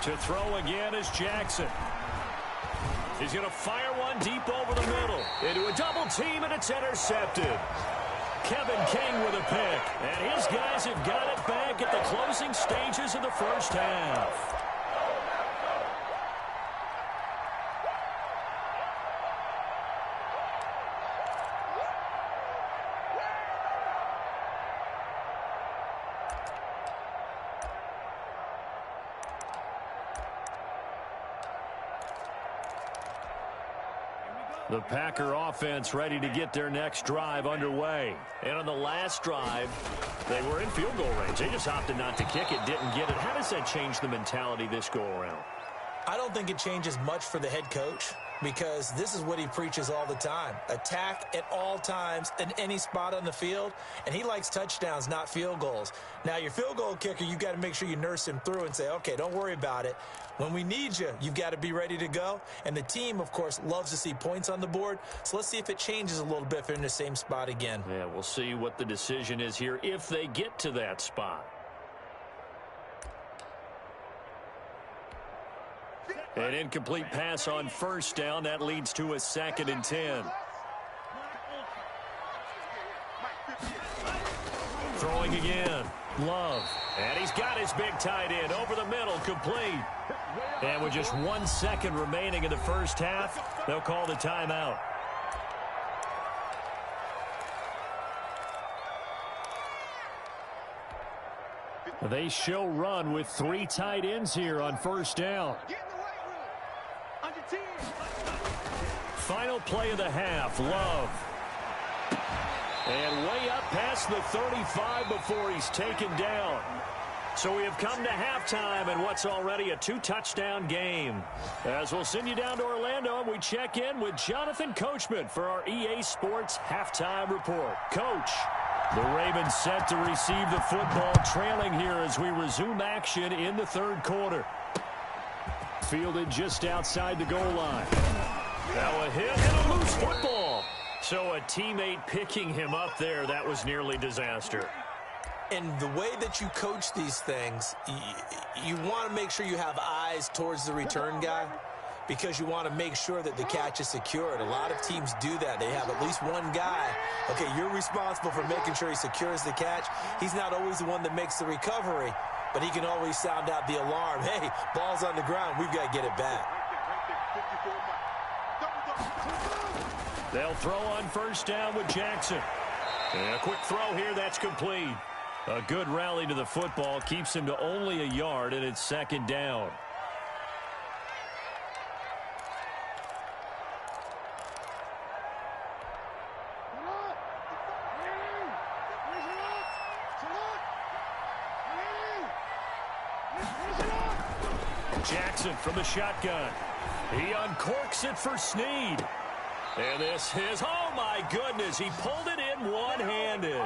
[SPEAKER 4] it.
[SPEAKER 1] To throw again is Jackson. He's going to fire one deep over the middle. Into a double team, and it's intercepted. Kevin King with a pick. And his guys have got it back at the closing stages of the first half. The Packer offense ready to get their next drive underway. And on the last drive, they were in field goal range. They just opted not to kick it, didn't get it. How does that change the mentality this go-around?
[SPEAKER 2] I don't think it changes much for the head coach because this is what he preaches all the time. Attack at all times in any spot on the field, and he likes touchdowns, not field goals. Now, your field goal kicker, you've got to make sure you nurse him through and say, okay, don't worry about it. When we need you, you've got to be ready to go. And the team, of course, loves to see points on the board. So let's see if it changes a little bit if they're in the same spot again.
[SPEAKER 1] Yeah, we'll see what the decision is here if they get to that spot. An incomplete pass on 1st down. That leads to a 2nd and 10. Throwing again. Love. And he's got his big tight end over the middle, complete. And with just 1 second remaining in the first half, they'll call the timeout. They show run with 3 tight ends here on 1st down. Final play of the half, Love. And way up past the 35 before he's taken down. So we have come to halftime in what's already a 2-touchdown game. As we'll send you down to Orlando, and we check in with Jonathan Coachman for our EA Sports Halftime Report. Coach, the Ravens set to receive the football, trailing here as we resume action in the third quarter. Fielded just outside the goal line. Now a hit and a loose football. So a teammate picking him up there, that was nearly disaster.
[SPEAKER 2] And the way that you coach these things, you want to make sure you have eyes towards the return guy because you want to make sure that the catch is secured. A lot of teams do that. They have at least one guy. Okay, you're responsible for making sure he secures the catch. He's not always the one that makes the recovery, but he can always sound out the alarm. Hey, ball's on the ground. We've got to get it back.
[SPEAKER 1] They'll throw on first down with Jackson. And a quick throw here, that's complete. A good rally to the football keeps him to only a yard, and it's second down. Jackson from the shotgun. He uncorks it for Snead. And this is, oh my goodness, he pulled it in one-handed.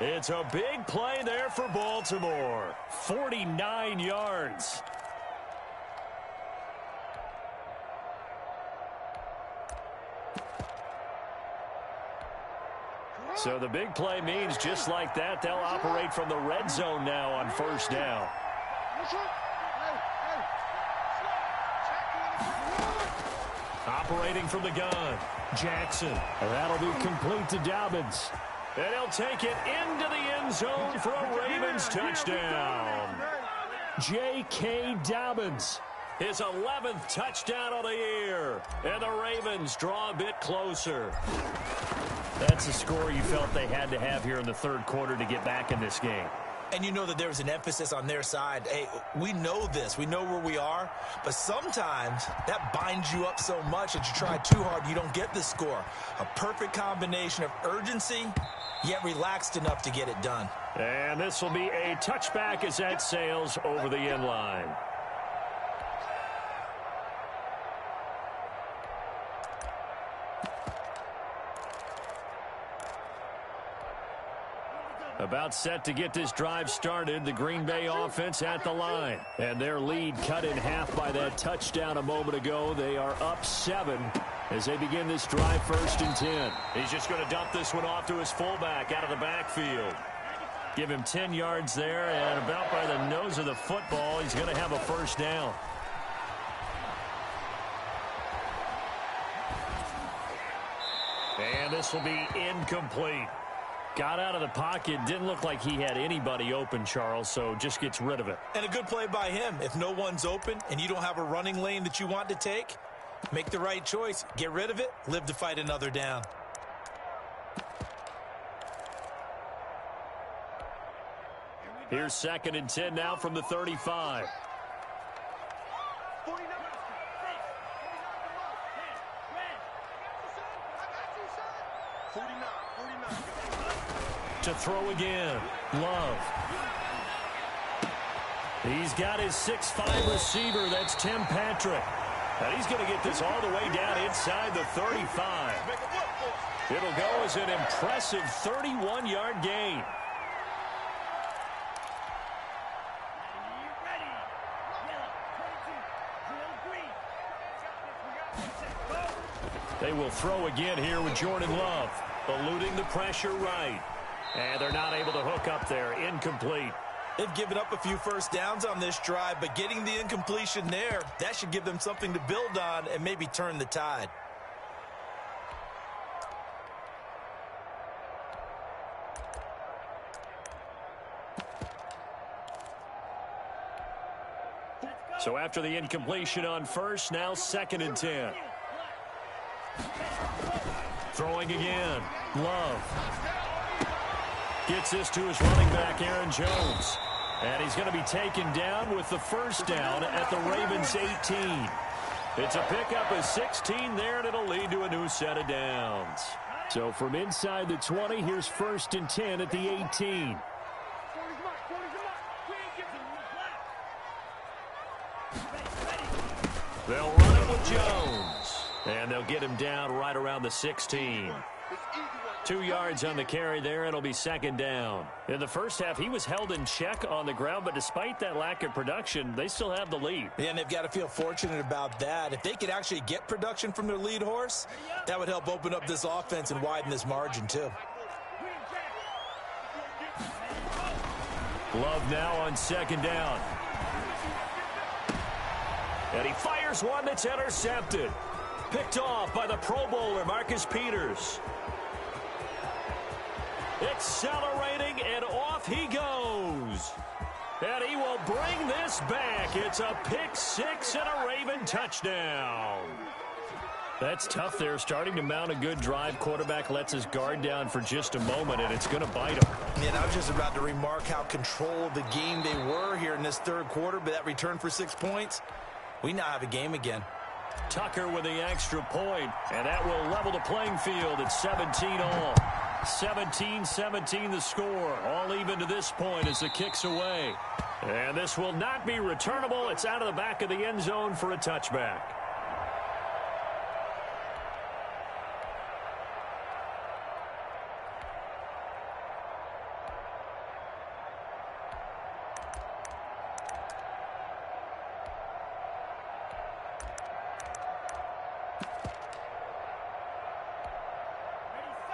[SPEAKER 1] It's a big play there for Baltimore. 49 yards. So the big play means just like that, they'll operate from the red zone now on first down. Operating from the gun, Jackson. That'll be complete to Dobbins. And he'll take it into the end zone for a Ravens touchdown. J.K. Dobbins, his 11th touchdown of the year. And the Ravens draw a bit closer. That's a score you felt they had to have here in the third quarter to get back in this game.
[SPEAKER 2] And you know that there was an emphasis on their side. Hey, we know this. We know where we are. But sometimes that binds you up so much that you try too hard, you don't get the score. A perfect combination of urgency, yet relaxed enough to get it done.
[SPEAKER 1] And this will be a touchback as that sails over the end line. About set to get this drive started, the Green Bay offense at the line. And their lead cut in half by that touchdown a moment ago. They are up 7 as they begin this drive, 1st and 10. He's just going to dump this one off to his fullback out of the backfield. Give him 10 yards there, and about by the nose of the football, he's going to have a first down. And this will be incomplete. Got out of the pocket. Didn't look like he had anybody open, Charles, so just gets rid of it.
[SPEAKER 2] And a good play by him. If no one's open and you don't have a running lane that you want to take, make the right choice. Get rid of it. Live to fight another down.
[SPEAKER 1] Here's 2nd and 10 now from the 35. To throw again, Love. He's got his 6'5" receiver, that's Tim Patrick. And he's going to get this all the way down inside the 35. It'll go as an impressive 31-yard gain. They will throw again here with Jordan Love, eluding the pressure right. And they're not able to hook up there. Incomplete.
[SPEAKER 2] They've given up a few first downs on this drive, but getting the incompletion there, that should give them something to build on and maybe turn the tide.
[SPEAKER 1] So after the incompletion on first, now 2nd and 10. Throwing again. Love. Gets this to his running back, Aaron Jones. And he's going to be taken down with the first down at the Ravens' 18. It's a pickup of 16 there, and it'll lead to a new set of downs.
[SPEAKER 3] So from inside the 20, here's 1st and 10 at the 18.
[SPEAKER 1] They'll run it with Jones. And they'll get him down right around the 16. 2 yards on the carry there. It'll be 2nd down. In the first half, he was held in check on the ground, but despite that lack of production, they still have the lead.
[SPEAKER 2] Yeah, and they've got to feel fortunate about that. If they could actually get production from their lead horse, that would help open up this offense and widen this margin, too.
[SPEAKER 1] Love now on 2nd down. And he fires one that's intercepted. Picked off by the Pro Bowler, Marcus Peters. Accelerating, and off he goes. And he will bring this back. It's a pick 6 and a Raven touchdown.
[SPEAKER 3] That's tough there. Starting to mount a good drive. Quarterback lets his guard down for just a moment, and it's going to bite him.
[SPEAKER 2] And I was just about to remark how control of the game they were here in this 3rd quarter, but that return for 6 points, we now have a game again.
[SPEAKER 1] Tucker with the extra point, and that will level the playing field at 17 all. 17-17 the score. All even to this point as the kick's away. And this will not be returnable. It's out of the back of the end zone for a touchback.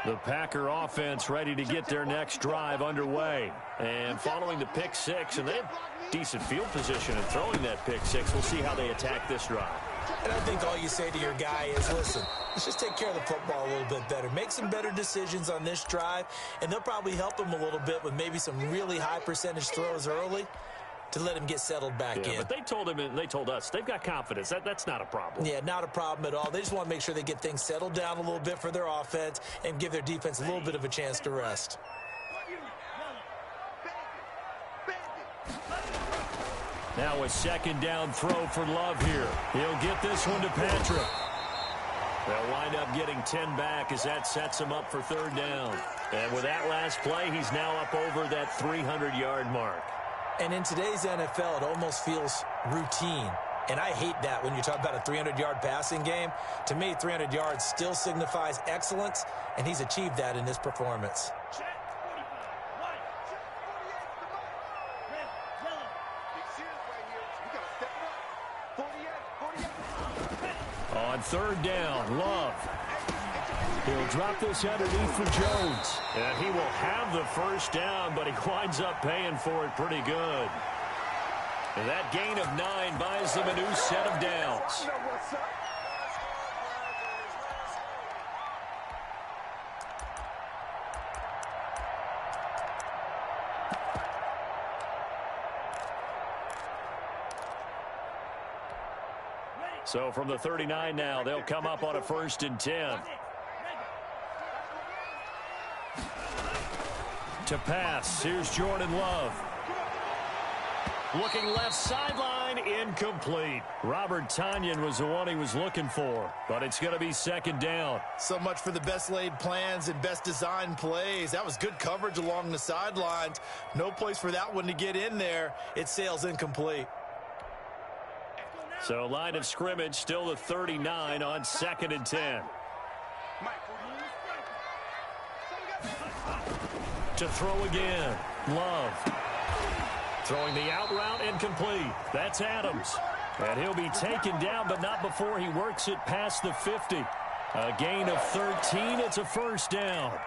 [SPEAKER 1] The Packer offense ready to get their next drive underway. And following the pick 6, and they have decent field position in throwing that pick 6. We'll see how they attack this drive.
[SPEAKER 2] And I think all you say to your guy is, listen, let's just take care of the football a little bit better. Make some better decisions on this drive, and they'll probably help him a little bit with maybe some really high percentage throws early to let him get settled back in.
[SPEAKER 1] But they told him, and they told us, they've got confidence. That's not a problem.
[SPEAKER 2] Yeah, not a problem at all. They just want to make sure they get things settled down a little bit for their offense and give their defense a little bit of a chance to rest.
[SPEAKER 1] Now a 2nd down throw for Love here. He'll get this one to Patrick. They'll wind up getting 10 back as that sets him up for 3rd down. And with that last play, he's now up over that 300-yard mark.
[SPEAKER 2] And in today's NFL, it almost feels routine. And I hate that when you talk about a 300-yard passing game. To me, 300 yards still signifies excellence, and he's achieved that in this performance.
[SPEAKER 1] On 3rd down, Love. He'll drop this underneath for Jones. And he will have the 1st down, but he winds up paying for it pretty good. And that gain of 9 buys them a new set of downs. So from the 39 now, they'll come up on a 1st and 10. To pass, here's Jordan Love. Looking left sideline, incomplete. Robert Tonyan was the one he was looking for, but it's going to be 2nd down.
[SPEAKER 2] So much for the best laid plans and best designed plays. That was good coverage along the sidelines. No place for that one to get in there. It sails incomplete.
[SPEAKER 1] So line of scrimmage still the 39 on 2nd and 10. To throw again. Love. Throwing the out route incomplete. That's Adams. And he'll be taken down, but not before he works it past the 50. A gain of 13. It's a 1st down.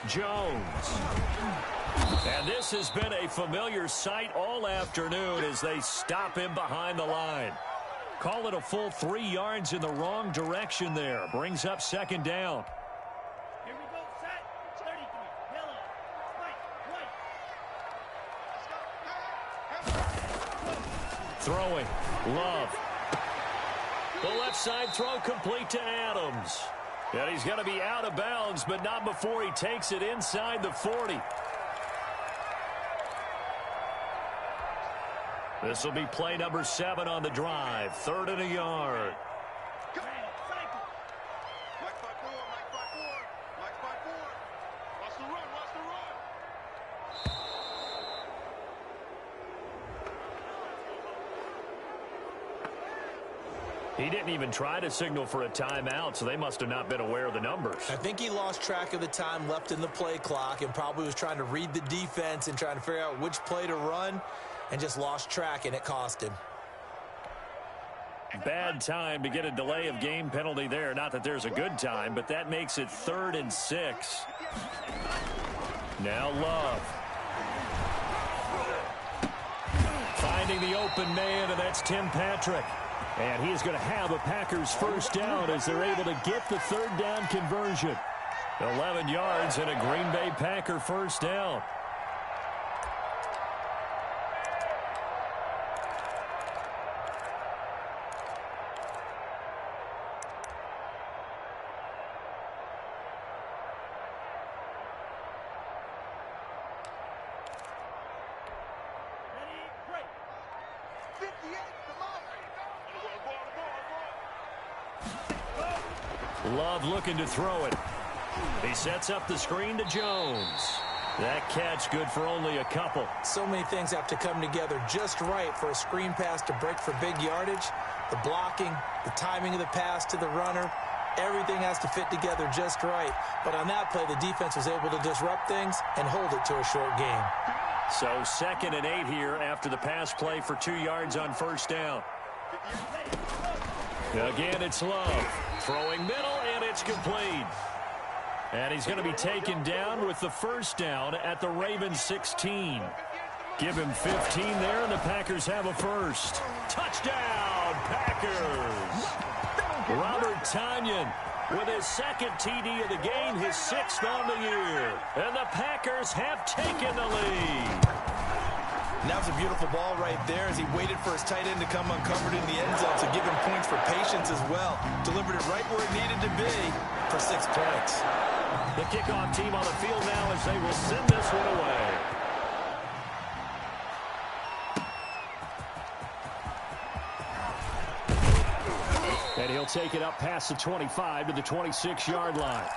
[SPEAKER 1] Jones. And this has been a familiar sight all afternoon as they stop him behind the line. Call it a full 3 yards in the wrong direction there. Brings up 2nd down.
[SPEAKER 4] Here we go, set. 33. Yellow. White.
[SPEAKER 1] Throwing. Love. The left side throw complete to Adams. And he's going to be out of bounds, but not before he takes it inside the 40. This will be play number 7 on the drive. 3rd and a yard. He didn't even try to signal for a timeout, so they must have not been aware of the numbers.
[SPEAKER 2] I think he lost track of the time left in the play clock and probably was trying to read the defense and trying to figure out which play to run and just lost track, and it cost him.
[SPEAKER 1] Bad time to get a delay of game penalty there. Not that there's a good time, but that makes it 3rd and 6. Now Love. Finding the open man, and that's Tim Patrick. And he is going to have a Packers first down as they're able to get the 3rd down conversion. 11 yards and a Green Bay Packer first down. Love looking to throw it. He sets up the screen to Jones. That catch good for only a couple.
[SPEAKER 2] So many things have to come together just right for a screen pass to break for big yardage. The blocking, the timing of the pass to the runner, everything has to fit together just right. But on that play, the defense was able to disrupt things and hold it to a short game.
[SPEAKER 1] So 2nd and 8 here after the pass play for 2 yards on first down. Again, it's Love. Throwing middle, and it's complete. And he's going to be taken down with the first down at the Ravens 16. Give him 15 there, and the Packers have a first. Touchdown, Packers! Robert Tonyan with his 2nd TD of the game, his 6th on the year. And the Packers have taken the lead.
[SPEAKER 2] And that was a beautiful ball right there as he waited for his tight end to come uncovered in the end zone to give him points for patience as well. Delivered it right where it needed to be for 6 points.
[SPEAKER 1] The kickoff team on the field now as they will send this one away. And he'll take it up past the 25 to the 26-yard line.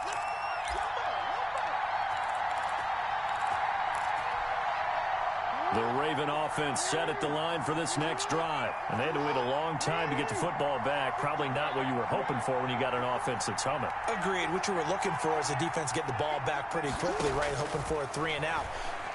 [SPEAKER 1] The Raven offense set at the line for this next drive. And they had to wait a long time to get the football back. Probably not what you were hoping for when you got an offense that's humming.
[SPEAKER 2] Agreed. What you were looking for is the defense get the ball back pretty quickly, right? Hoping for a 3 and out.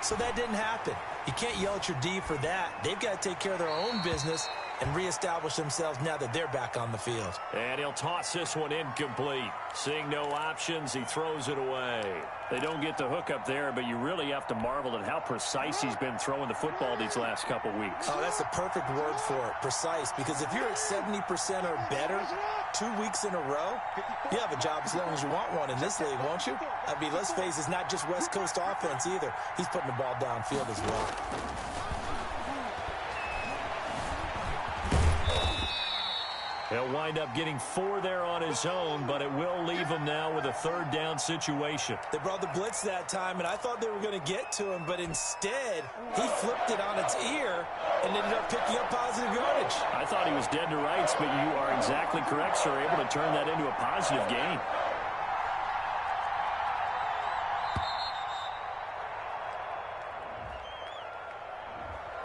[SPEAKER 2] So that didn't happen. You can't yell at your D for that. They've got to take care of their own business and reestablish themselves now that they're back on the field.
[SPEAKER 1] And he'll toss this one incomplete. Seeing no options, he throws it away. They don't get the hook up there, but you really have to marvel at how precise he's been throwing the football these last couple weeks.
[SPEAKER 2] Oh, that's the perfect word for it, precise, because if you're at 70% or better 2 weeks in a row, you have a job as long as you want one in this league, won't you? I mean, let's face it, it's not just West Coast offense either. He's putting the ball downfield as well.
[SPEAKER 1] He'll wind up getting 4 there on his own, but it will leave him now with a 3rd down situation.
[SPEAKER 2] They brought the blitz that time, and I thought they were going to get to him, but instead, he flipped it on its ear and ended up picking up positive yardage.
[SPEAKER 1] I thought he was dead to rights, but you are exactly correct, sir, able to turn that into a positive gain.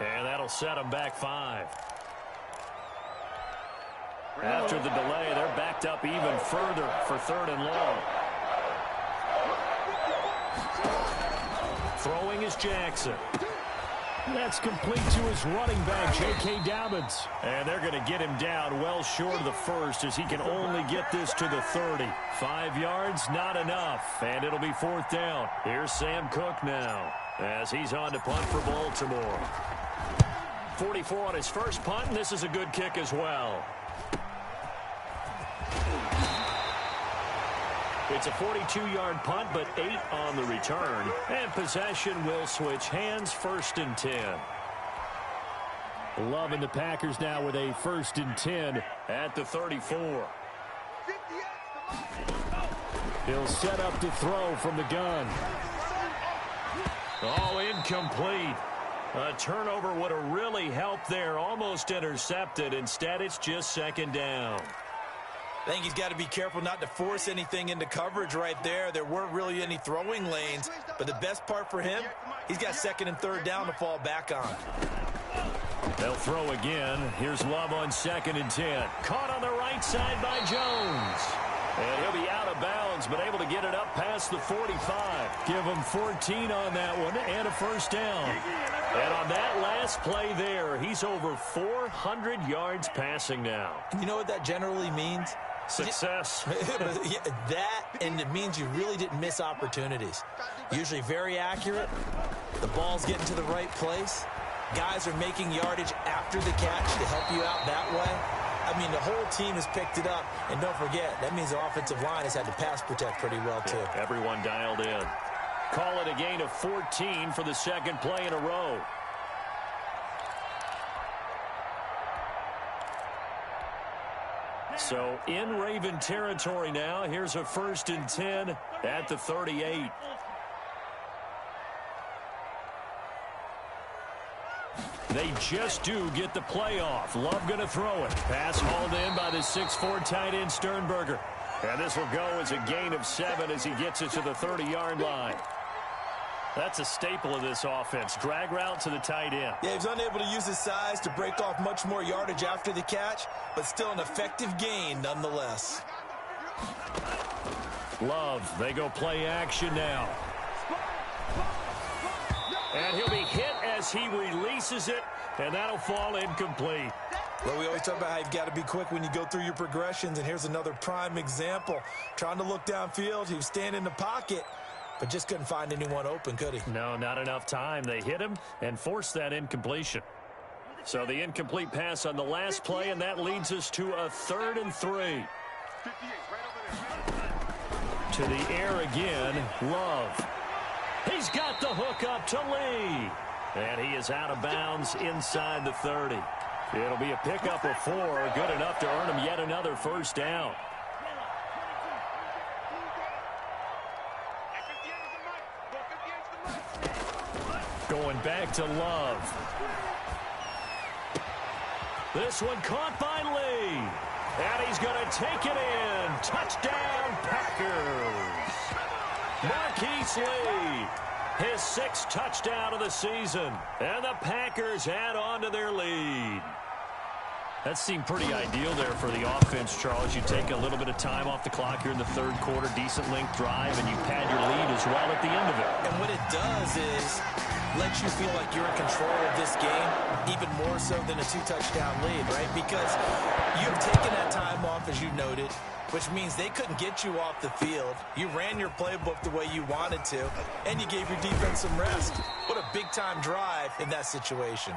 [SPEAKER 1] And that'll set him back 5. After the delay, they're backed up even further for 3rd and long. Throwing is Jackson. That's complete to his running back, J.K. Dobbins. And they're going to get him down well short of the first as he can only get this to the 30. 5 yards, not enough. And it'll be 4th down. Here's Sam Cook now as he's on to punt for Baltimore. 44 on his first punt, and this is a good kick as well. It's a 42-yard punt, but 8 on the return. And possession will switch hands, 1st and 10.
[SPEAKER 3] Loving the Packers now with a 1st and 10 at the 34. He'll set up to throw from the gun.
[SPEAKER 1] Oh, incomplete. A turnover would have really helped there. Almost intercepted. Instead, it's just 2nd down.
[SPEAKER 2] I think he's got to be careful not to force anything into coverage right there. There weren't really any throwing lanes. But the best part for him, he's got 2nd and 3rd down to fall back on.
[SPEAKER 1] They'll throw again. Here's Love on 2nd and 10. Caught on the right side by Jones. And he'll be out of bounds, but able to get it up past the 45. Give him 14 on that one and a 1st down. And on that last play there, he's over 400 yards passing now.
[SPEAKER 2] You know what that generally means?
[SPEAKER 1] Success.
[SPEAKER 2] That, and it means you really didn't miss opportunities. Usually very accurate. The ball's getting to the right place. Guys are making yardage after the catch to help you out that way. I mean, the whole team has picked it up. And don't forget, that means the offensive line has had to pass protect pretty well, too.
[SPEAKER 1] Yeah, everyone dialed in. Call it a gain of 14 for the 2nd play in a row. So in Raven territory now. Here's a 1st and 10 at the 38. They just do get the play off. Love going to throw it. Pass hauled in by the 6'4" tight end Sternberger. And this will go as a gain of 7 as he gets it to the 30-yard line. That's a staple of this offense. Drag route to the tight end.
[SPEAKER 2] Yeah, he was unable to use his size to break off much more yardage after the catch, but still an effective gain nonetheless.
[SPEAKER 1] Love, they go play action now. And he'll be hit as he releases it, and that'll fall incomplete.
[SPEAKER 2] Well, we always talk about how you've got to be quick when you go through your progressions, and here's another prime example. Trying to look downfield, he was standing in the pocket, but just couldn't find anyone open, could he?
[SPEAKER 1] No, not enough time. They hit him and forced that incompletion. So the incomplete pass on the last play, and that leads us to a 3rd and 3. To the air again, Love. He's got the hook up to Lee. And he is out of bounds inside the 30. It'll be a pickup of 4, good enough to earn him yet another 1st down. Going back to Love. This one caught by Lee. And he's going to take it in. Touchdown, Packers. Marquise Lee, his 6th touchdown of the season. And the Packers add on to their lead. That seemed pretty ideal there for the offense, Charles. You take a little bit of time off the clock here in the 3rd quarter, decent length drive, and you pad your lead as well at the end of it.
[SPEAKER 2] And what it does is lets you feel like you're in control of this game, even more so than a 2-touchdown lead, right? Because you've taken that time off, as you noted, which means they couldn't get you off the field. You ran your playbook the way you wanted to, and you gave your defense some rest. What a big-time drive in that situation.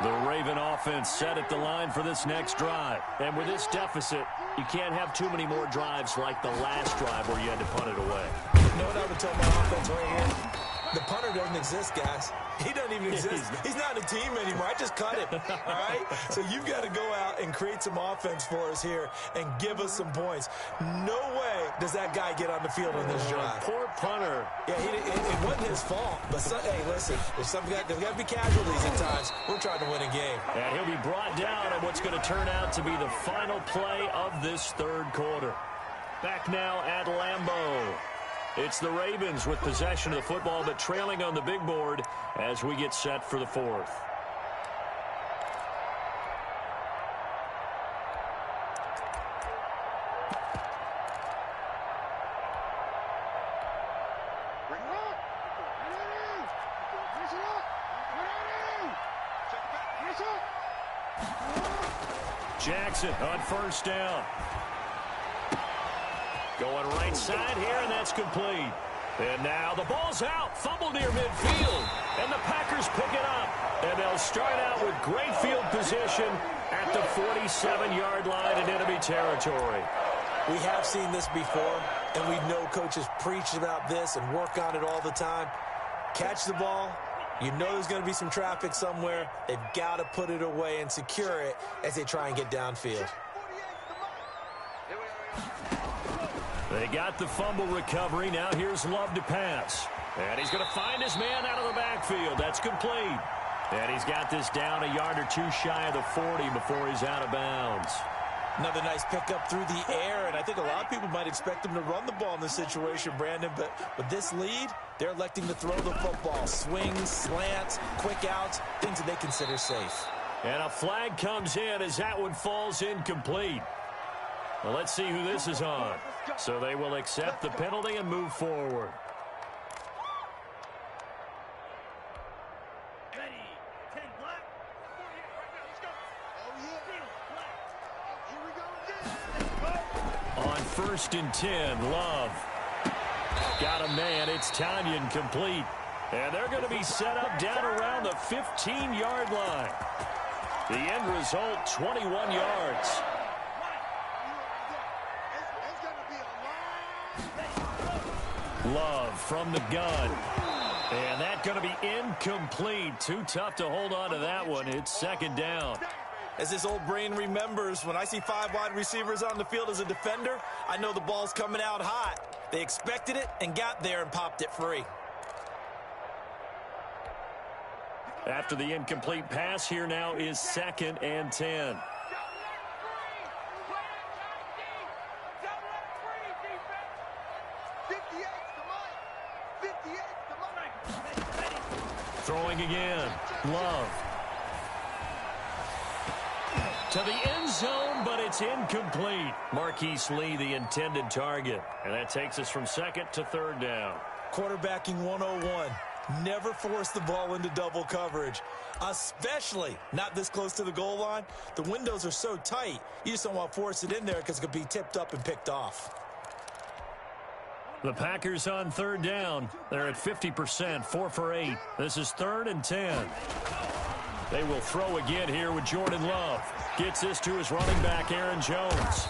[SPEAKER 1] The Raven offense set at the line for this next drive. And with this deficit, you can't have too many more drives like the last drive where you had to punt it away.
[SPEAKER 2] You know what I would tell my offense right here? The punter doesn't exist, guys. He doesn't even exist. He's not a team anymore. I just cut him, all right? So you've got to go out and create some offense for us here and give us some points. No way does that guy get on the field on this drive.
[SPEAKER 1] Poor punter.
[SPEAKER 2] Yeah, it wasn't his fault. But, hey, listen, there's got to be casualties at times. We're trying to win a game.
[SPEAKER 1] And he'll be brought down on what's going to turn out to be the final play of this 3rd quarter. Back now at Lambeau. It's the Ravens with possession of the football, but trailing on the big board as we get set for the 4th. Jackson on 1st down. Going right side here, and that's complete. And now the ball's out. Fumble near midfield. And the Packers pick it up. And they'll start out with great field position at the 47-yard line in enemy territory.
[SPEAKER 2] We have seen this before, and we know coaches preach about this and work on it all the time. Catch the ball. You know there's going to be some traffic somewhere. They've got to put it away and secure it as they try and get downfield.
[SPEAKER 1] They got the fumble recovery. Now here's Love to pass. And he's going to find his man out of the backfield. That's complete. And he's got this down a yard or two shy of the 40 before he's out of bounds.
[SPEAKER 2] Another nice pickup through the air, and I think a lot of people might expect him to run the ball in this situation, Brandon, but with this lead, they're electing to throw the football. Swings, slants, quick outs, things that they consider safe.
[SPEAKER 1] And a flag comes in as that one falls incomplete. Well, let's see who this is on. So they will accept the penalty and move forward. On 1st and 10, Love. Got a man. It's Tanyan complete. And they're going to be set up down around the 15-yard line. The end result, 21 yards. Love from the gun. And that's going to be incomplete. Too tough to hold on to that one. It's 2nd down.
[SPEAKER 2] As this old brain remembers, when I see 5 wide receivers on the field as a defender, I know the ball's coming out hot. They expected it and got there and popped it free.
[SPEAKER 1] After the incomplete pass, here now is 2nd and 10. Throwing again. Love. To the end zone, but it's incomplete. Marquise Lee, the intended target. And that takes us from 2nd to 3rd down.
[SPEAKER 2] Quarterbacking 101. Never force the ball into double coverage, especially not this close to the goal line. The windows are so tight, you just don't want to force it in there because it could be tipped up and picked off.
[SPEAKER 1] The Packers on 3rd down. They're at 50%, 4 for 8. This is 3rd and 10. They will throw again here with Jordan Love. Gets this to his running back, Aaron Jones.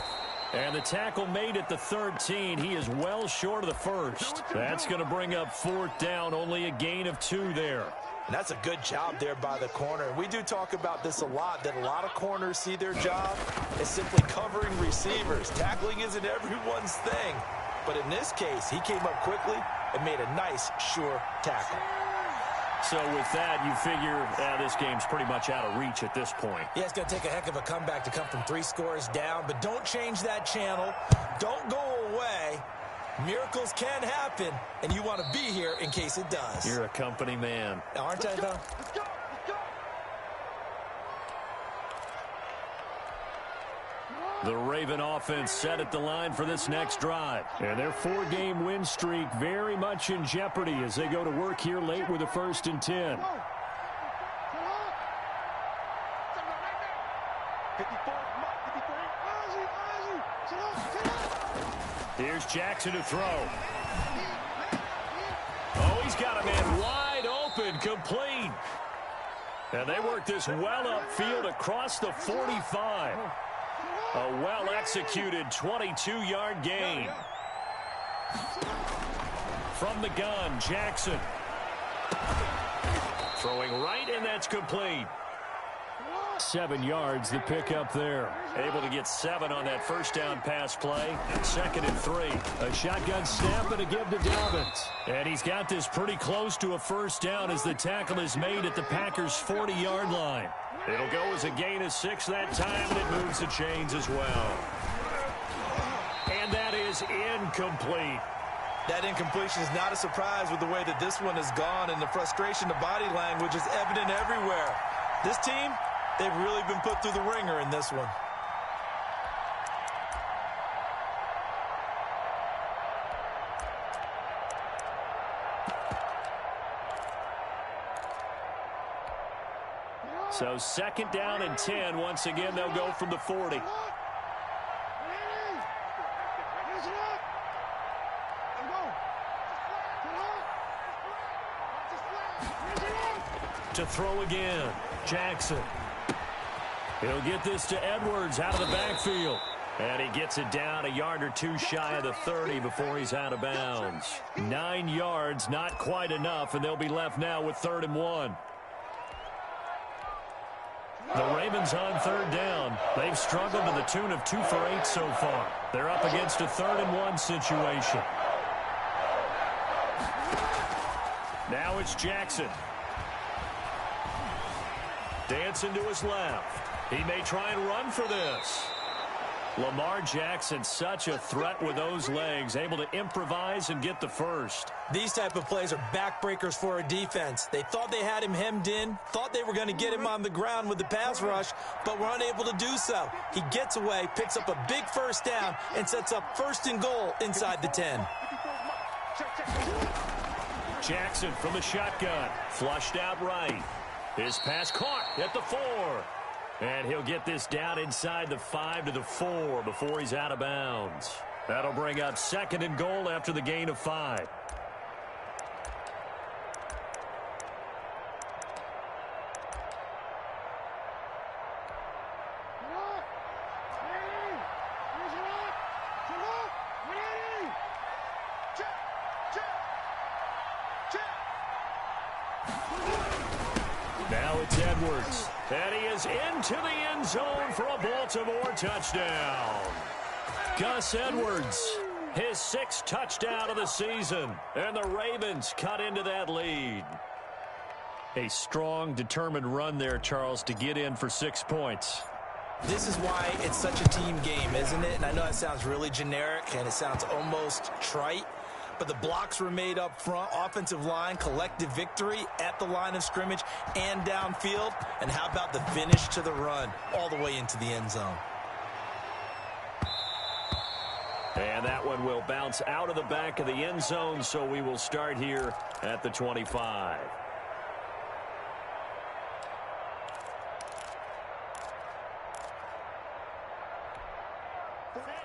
[SPEAKER 1] And the tackle made at the 13. He is well short of the first. That's going to bring up 4th down, only a gain of 2 there.
[SPEAKER 2] And that's a good job there by the corner. And we do talk about this a lot, that a lot of corners see their job as simply covering receivers. Tackling isn't everyone's thing. But in this case, he came up quickly and made a nice, sure tackle.
[SPEAKER 1] So with that, you figure this game's pretty much out of reach at this point.
[SPEAKER 2] Yeah, it's going to take a heck of a comeback to come from 3 scores down, but don't change that channel. Don't go away. Miracles can happen, and you want to be here in case it does.
[SPEAKER 1] You're a company man.
[SPEAKER 2] Aren't I, though?
[SPEAKER 4] Let's go.
[SPEAKER 1] The Raven offense set at the line for this next drive. And their 4-game win streak very much in jeopardy as they go to work here late with a 1st and 10. Here's Jackson to throw. Oh, he's got a man wide open, complete. And they work this well upfield across the 45. A well-executed 22-yard gain. From the gun, Jackson. Throwing right, and that's complete. 7 yards, the pickup there. Able to get 7 on that 1st down pass play. 2nd and 3. A shotgun snap and a give to Dobbins. And he's got this pretty close to a 1st down as the tackle is made at the Packers' 40-yard line. It'll go as a gain of 6 that time, and it moves the chains as well. And that is incomplete.
[SPEAKER 2] That incompletion is not a surprise with the way that this one has gone, and the frustration, the body language is evident everywhere. This team, they've really been put through the ringer in this one.
[SPEAKER 1] So 2nd down and 10. Once again, they'll go from the 40. To throw again, Jackson. He'll get this to Edwards out of the backfield. And he gets it down a yard or two shy of the 30 before he's out of bounds. 9 yards, not quite enough, and they'll be left now with 3rd and 1. The Ravens on 3rd down. They've struggled to the tune of 2 for 8 so far. They're up against a 3rd and 1 situation. Now it's Jackson. Dancing to his left. He may try and run for this. Lamar Jackson, such a threat with those legs, able to improvise and get the first.
[SPEAKER 2] These type of plays are backbreakers for a defense. They thought they had him hemmed in, thought they were going to get him on the ground with the pass rush, but were unable to do so. He gets away, picks up a big first down, and sets up 1st and goal inside the 10.
[SPEAKER 1] Jackson from the shotgun, flushed out right. His pass caught at the 4. And he'll get this down inside the 5 to the 4 before he's out of bounds. That'll bring up 2nd and goal after the gain of 5. Now it's Edwards. And he is into the end zone for a Baltimore touchdown. Gus Edwards, his 6th touchdown of the season. And the Ravens cut into that lead. A strong, determined run there, Charles, to get in for 6 points.
[SPEAKER 2] This is why it's such a team game, isn't it? And I know that sounds really generic, and it sounds almost trite. But the blocks were made up front, offensive line, collective victory at the line of scrimmage and downfield. And how about the finish to the run all the way into the end zone?
[SPEAKER 1] And that one will bounce out of the back of the end zone, so we will start here at the 25.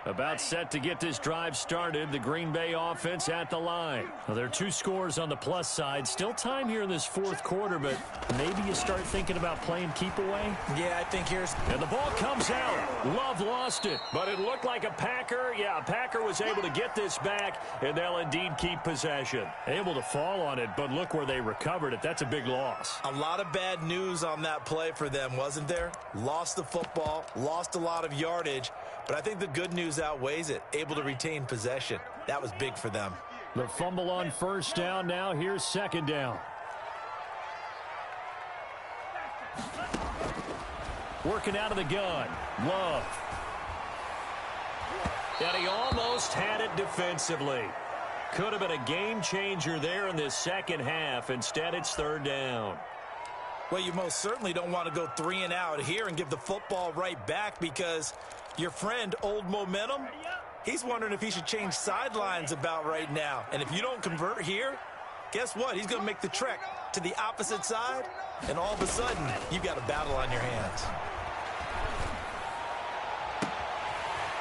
[SPEAKER 1] About set to get this drive started, the Green Bay offense at the line. Well, there are 2 scores on the plus side. Still time here in this 4th quarter, but maybe you start thinking about playing keep away.
[SPEAKER 2] Yeah, I think here's...
[SPEAKER 1] And the ball comes out. Love lost it, but it looked like a Packer. Yeah, a Packer was able to get this back, and they'll indeed keep possession. Able to fall on it, but look where they recovered it. That's a big loss.
[SPEAKER 2] A lot of bad news on that play for them, wasn't there? Lost the football, lost a lot of yardage, but I think the good news outweighs it. Able to retain possession. That was big for them.
[SPEAKER 1] The fumble on 1st down. Now here's 2nd down. Working out of the gun. Love. And he almost had it defensively. Could have been a game changer there in this 2nd half. Instead, it's 3rd down.
[SPEAKER 2] Well, you most certainly don't want to go 3 and out here and give the football right back, because your friend, Old Momentum, he's wondering if he should change sidelines about right now. And if you don't convert here, guess what? He's going to make the trek to the opposite side, and all of a sudden, you've got a battle on your hands.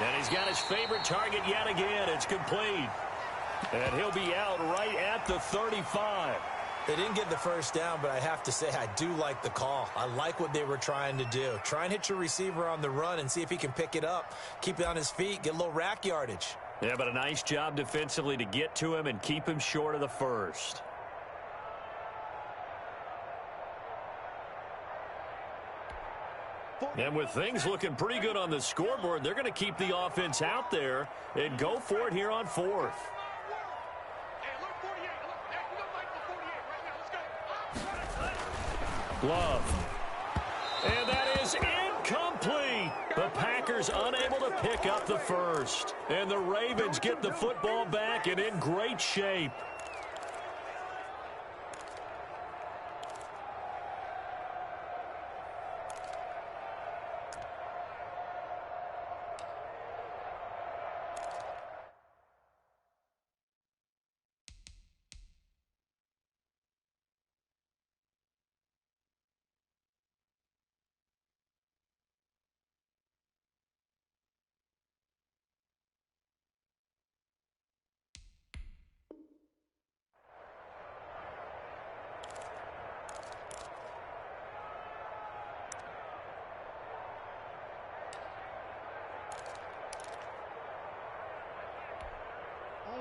[SPEAKER 1] And he's got his favorite target yet again. It's complete. And he'll be out right at the 35.
[SPEAKER 2] They didn't get the first down, but I have to say I do like the call. I like what they were trying to do. Try and hit your receiver on the run and see if he can pick it up. Keep it on his feet, get a little rack yardage.
[SPEAKER 1] Yeah, but a nice job defensively to get to him and keep him short of the first. And with things looking pretty good on the scoreboard, they're going to keep the offense out there and go for it here on 4th. Love. And that is incomplete. The Packers unable to pick up the first. And the Ravens get the football back and in great shape.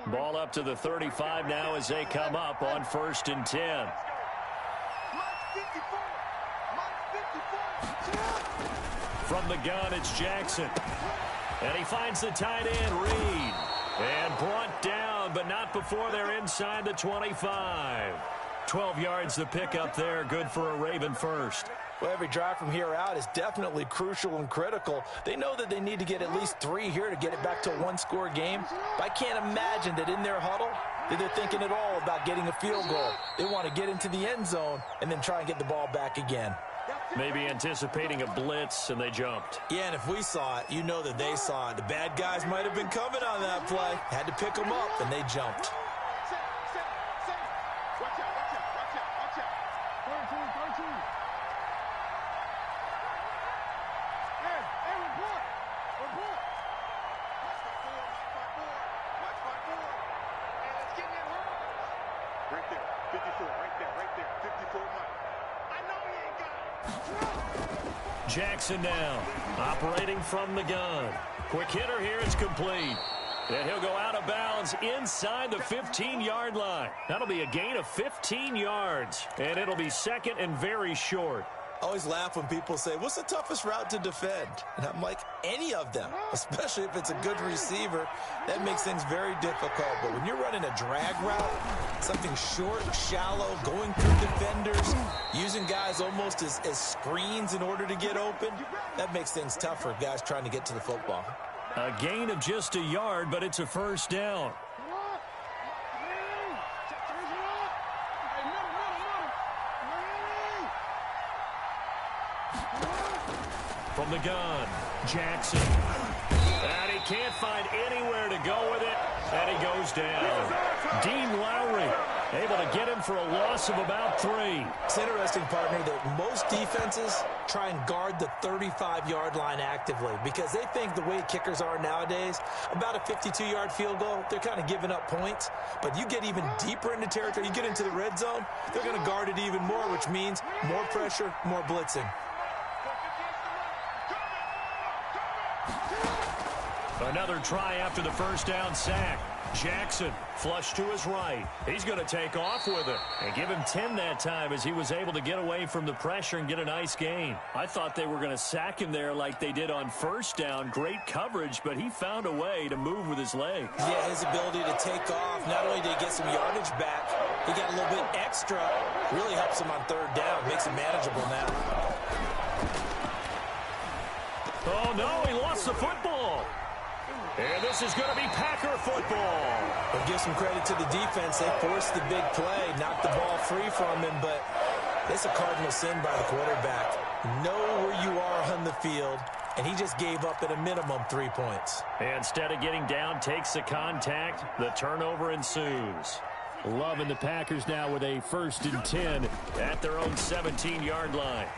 [SPEAKER 1] Ball up to the 35 now as they come up on 1st and 10. From the gun, it's Jackson. And he finds the tight end, Reed. And brought down, but not before they're inside the 25. 12 yards to pick up there. Good for a Raven first.
[SPEAKER 2] Well, every drive from here out is definitely crucial and critical. They know that they need to get at least 3 here to get it back to a one-score game. But I can't imagine that in their huddle that they're thinking at all about getting a field goal. They want to get into the end zone and then try and get the ball back again.
[SPEAKER 1] Maybe anticipating a blitz, and they jumped.
[SPEAKER 2] Yeah, and if we saw it, you know that they saw it. The bad guys might have been coming on that play. Had to pick them up, and they jumped.
[SPEAKER 4] Watch out, watch out, watch out, watch out. 13. Hey, report. Watch my board. Hey, let's get that home. Right there, 54, right there, 54 Mike. I know he ain't got it.
[SPEAKER 1] Jackson now, operating from the gun. Quick hitter here, it's complete. And he'll go out of bounds inside the 15-yard line. That'll be a gain of 15 yards, and it'll be second and very short.
[SPEAKER 2] I always laugh when people say, what's the toughest route to defend? And I'm like, any of them, especially if it's a good receiver. That makes things very difficult. But when you're running a drag route, something short, shallow, going through defenders, using guys almost as screens in order to get open, that makes things tough for guys trying to get to the football.
[SPEAKER 1] A gain of just a yard, but it's a first down. From the gun, Jackson. And he can't find anywhere to go with it, and he goes down. Dean Lowry able to get him for a loss of about 3.
[SPEAKER 2] It's interesting, partner, that most defenses try and guard the 35-yard line actively because they think the way kickers are nowadays, about a 52-yard field goal, they're kind of giving up points. But you get even deeper into territory, you get into the red zone, they're going to guard it even more, which means more pressure, more blitzing.
[SPEAKER 1] Another try after the first down sack. Jackson flush to his right. He's going to take off with it and give him 10 that time as he was able to get away from the pressure and get a nice gain. I thought they were going to sack him there like they did on first down. Great coverage, but he found a way to move with his legs.
[SPEAKER 2] Yeah, his ability to take off, not only did he get some yardage back, he got a little bit extra. Really helps him on third down, makes it manageable now.
[SPEAKER 1] Oh, no, he lost the football. And this is going to be Packer football.
[SPEAKER 2] But give some credit to the defense. They forced the big play, knocked the ball free from him, but it's a cardinal sin by the quarterback. Know where you are on the field, and he just gave up at a minimum 3 points.
[SPEAKER 1] Instead of getting down, takes the contact. The turnover ensues. Loving the Packers now with a 1st and 10 at their own 17-yard line.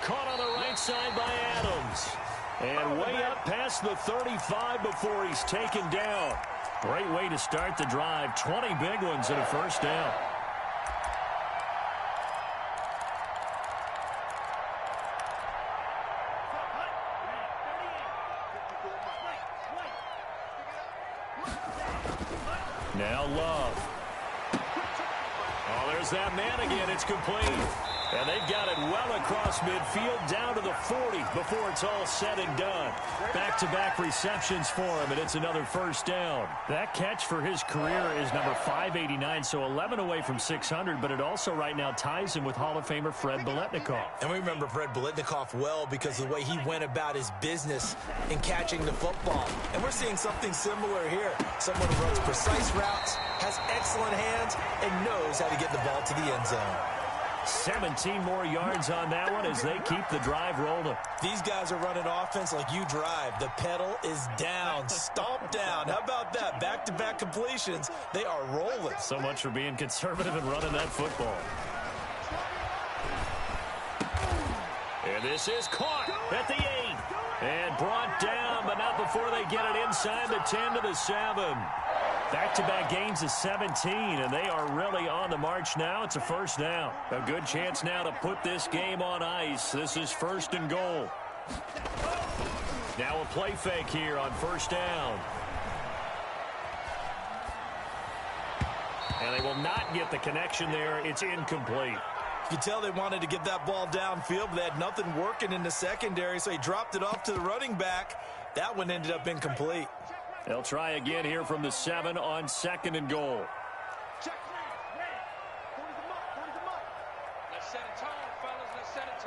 [SPEAKER 1] Caught on the right side by Adams. And way up past the 35 before he's taken down. Great way to start the drive. 20 big ones and a first down. Now Love. Oh, there's that man again. It's complete. And they've got it well across midfield down to the 40 before it's all said and done. Back-to-back receptions for him, and it's another first down. That catch for his career is number 589, so 11 away from 600, but it also right now ties him with Hall of Famer Fred Biletnikoff.
[SPEAKER 2] And we remember Fred Biletnikoff well because of the way he went about his business in catching the football. And we're seeing something similar here. Someone who runs precise routes, has excellent hands, and knows how to get the ball to the end zone.
[SPEAKER 1] 17 more yards on that one as they keep the drive rolling.
[SPEAKER 2] These guys are running offense like you drive. The pedal is down, stomp down. How about that? Back-to-back completions. They are rolling.
[SPEAKER 1] So much for being conservative and running that football. And this is caught at the 8. And brought down, but not before they get it inside the 10 to the 7. Back-to-back gains of 17, and they are really on the march now. It's a first down. A good chance now to put this game on ice. This is 1st and goal. Now a play fake here on first down. And they will not get the connection there. It's incomplete.
[SPEAKER 2] You can tell they wanted to get that ball downfield, but they had nothing working in the secondary, so he dropped it off to the running back. That one ended up incomplete.
[SPEAKER 1] They'll try again here from the 7 on 2nd and goal.
[SPEAKER 5] Let's set a tone, fellas. Let's set a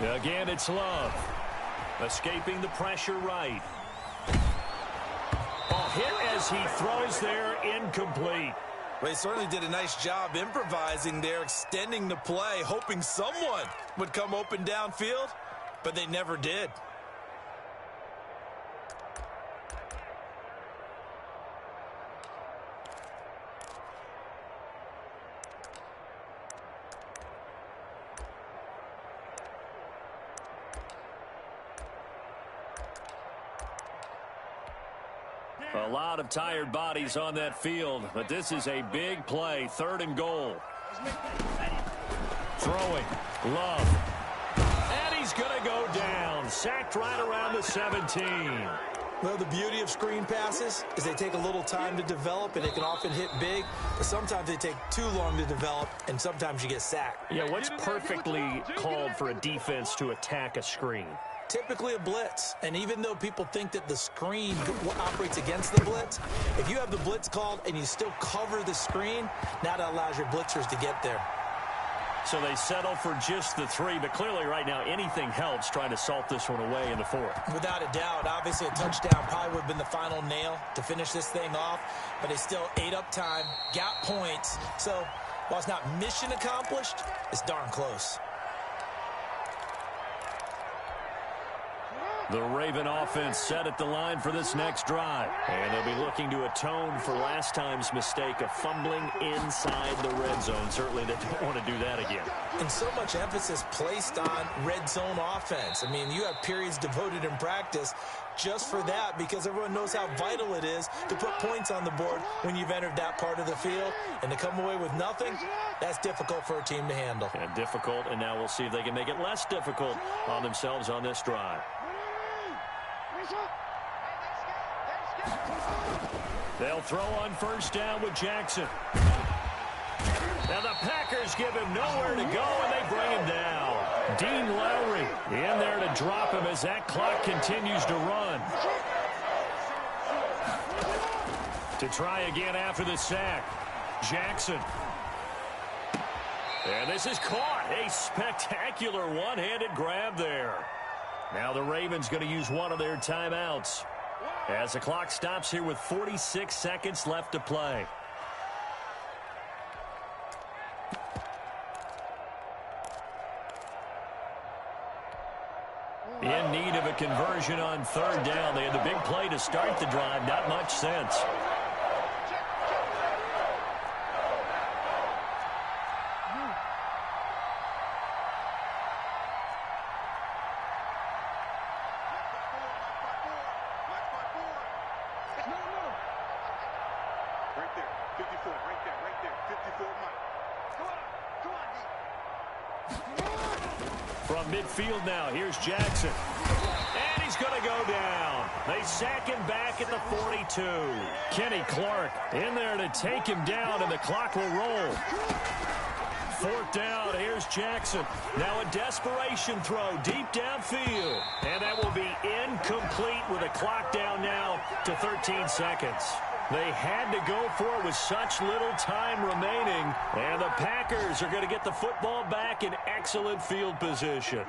[SPEAKER 5] tone.
[SPEAKER 1] Again, it's Love. Escaping the pressure right. Ball hit as he throws there, incomplete.
[SPEAKER 2] Well, he certainly did a nice job improvising there, extending the play, hoping someone would come open downfield, but they never did.
[SPEAKER 1] A lot of tired bodies on that field, but this is a big play. 3rd and goal. Throwing. Love. And he's going to go down. Sacked right around the 17.
[SPEAKER 2] Well, the beauty of screen passes is they take a little time to develop, and they can often hit big, but sometimes they take too long to develop, and sometimes you get sacked.
[SPEAKER 1] Yeah, what's perfectly called for a defense to attack a screen?
[SPEAKER 2] Typically a blitz, and even though people think that the screen operates against the blitz, if you have the blitz called and you still cover the screen, now that allows your blitzers to get there.
[SPEAKER 1] So they settle for just the 3, but clearly right now anything helps trying to salt this one away in the 4th.
[SPEAKER 2] Without a doubt, obviously a touchdown probably would have been the final nail to finish this thing off, but they still ate up time, got points, so while it's not mission accomplished, it's darn close.
[SPEAKER 1] The Raven offense set at the line for this next drive. And they'll be looking to atone for last time's mistake of fumbling inside the red zone. Certainly they don't want to do that again.
[SPEAKER 2] And so much emphasis placed on red zone offense. I mean, you have periods devoted in practice just for that because everyone knows how vital it is to put points on the board when you've entered that part of the field. And to come away with nothing, that's difficult for a team to handle.
[SPEAKER 1] And difficult, and now we'll see if they can make it less difficult on themselves on this drive. They'll throw on first down with Jackson. Now the Packers give him nowhere to go, and they bring him down. Dean Lowry in there to drop him as that clock continues to run. To try again after the sack. Jackson. And this is caught. A spectacular one-handed grab there. Now the Ravens going to use one of their timeouts as the clock stops here with 46 seconds left to play. In need of a conversion on 3rd down. They had the big play to start the drive. Not much sense.
[SPEAKER 4] Right there, 54, right there, 54, Mike.
[SPEAKER 1] From midfield now, here's Jackson. And he's going to go down. They sack him back at the 42. Kenny Clark in there to take him down, and the clock will roll. 4th down, here's Jackson. Now a desperation throw deep downfield. And that will be incomplete with the clock down now to 13 seconds. They had to go for it with such little time remaining. And the Packers are going to get the football back in excellent field position.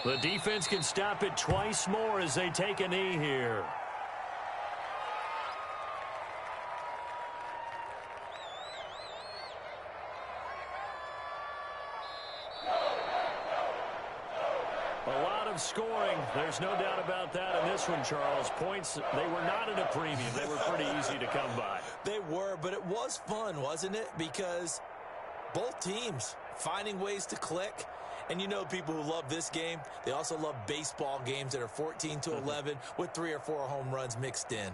[SPEAKER 1] The defense can stop it twice more as they take a knee here. Scoring, there's no doubt about that in this one, Charles. Points, they were not at a premium. They were pretty easy to come by.
[SPEAKER 2] They were, but it was fun, wasn't it? Because both teams finding ways to click. And you know people who love this game, they also love baseball games that are 14-11 with 3 or 4 home runs mixed in.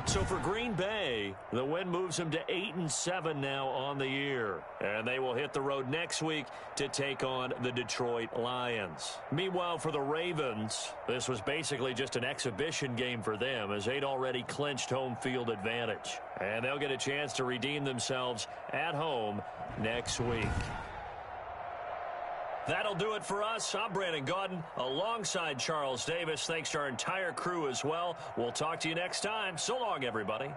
[SPEAKER 1] So for Green Bay, the win moves them to 8-7 now on the year. And they will hit the road next week to take on the Detroit Lions. Meanwhile, for the Ravens, this was basically just an exhibition game for them as they'd already clinched home field advantage. And they'll get a chance to redeem themselves at home next week. That'll do it for us. I'm Brandon Gaudin alongside Charles Davis. Thanks to our entire crew as well. We'll talk to you next time. So long, everybody.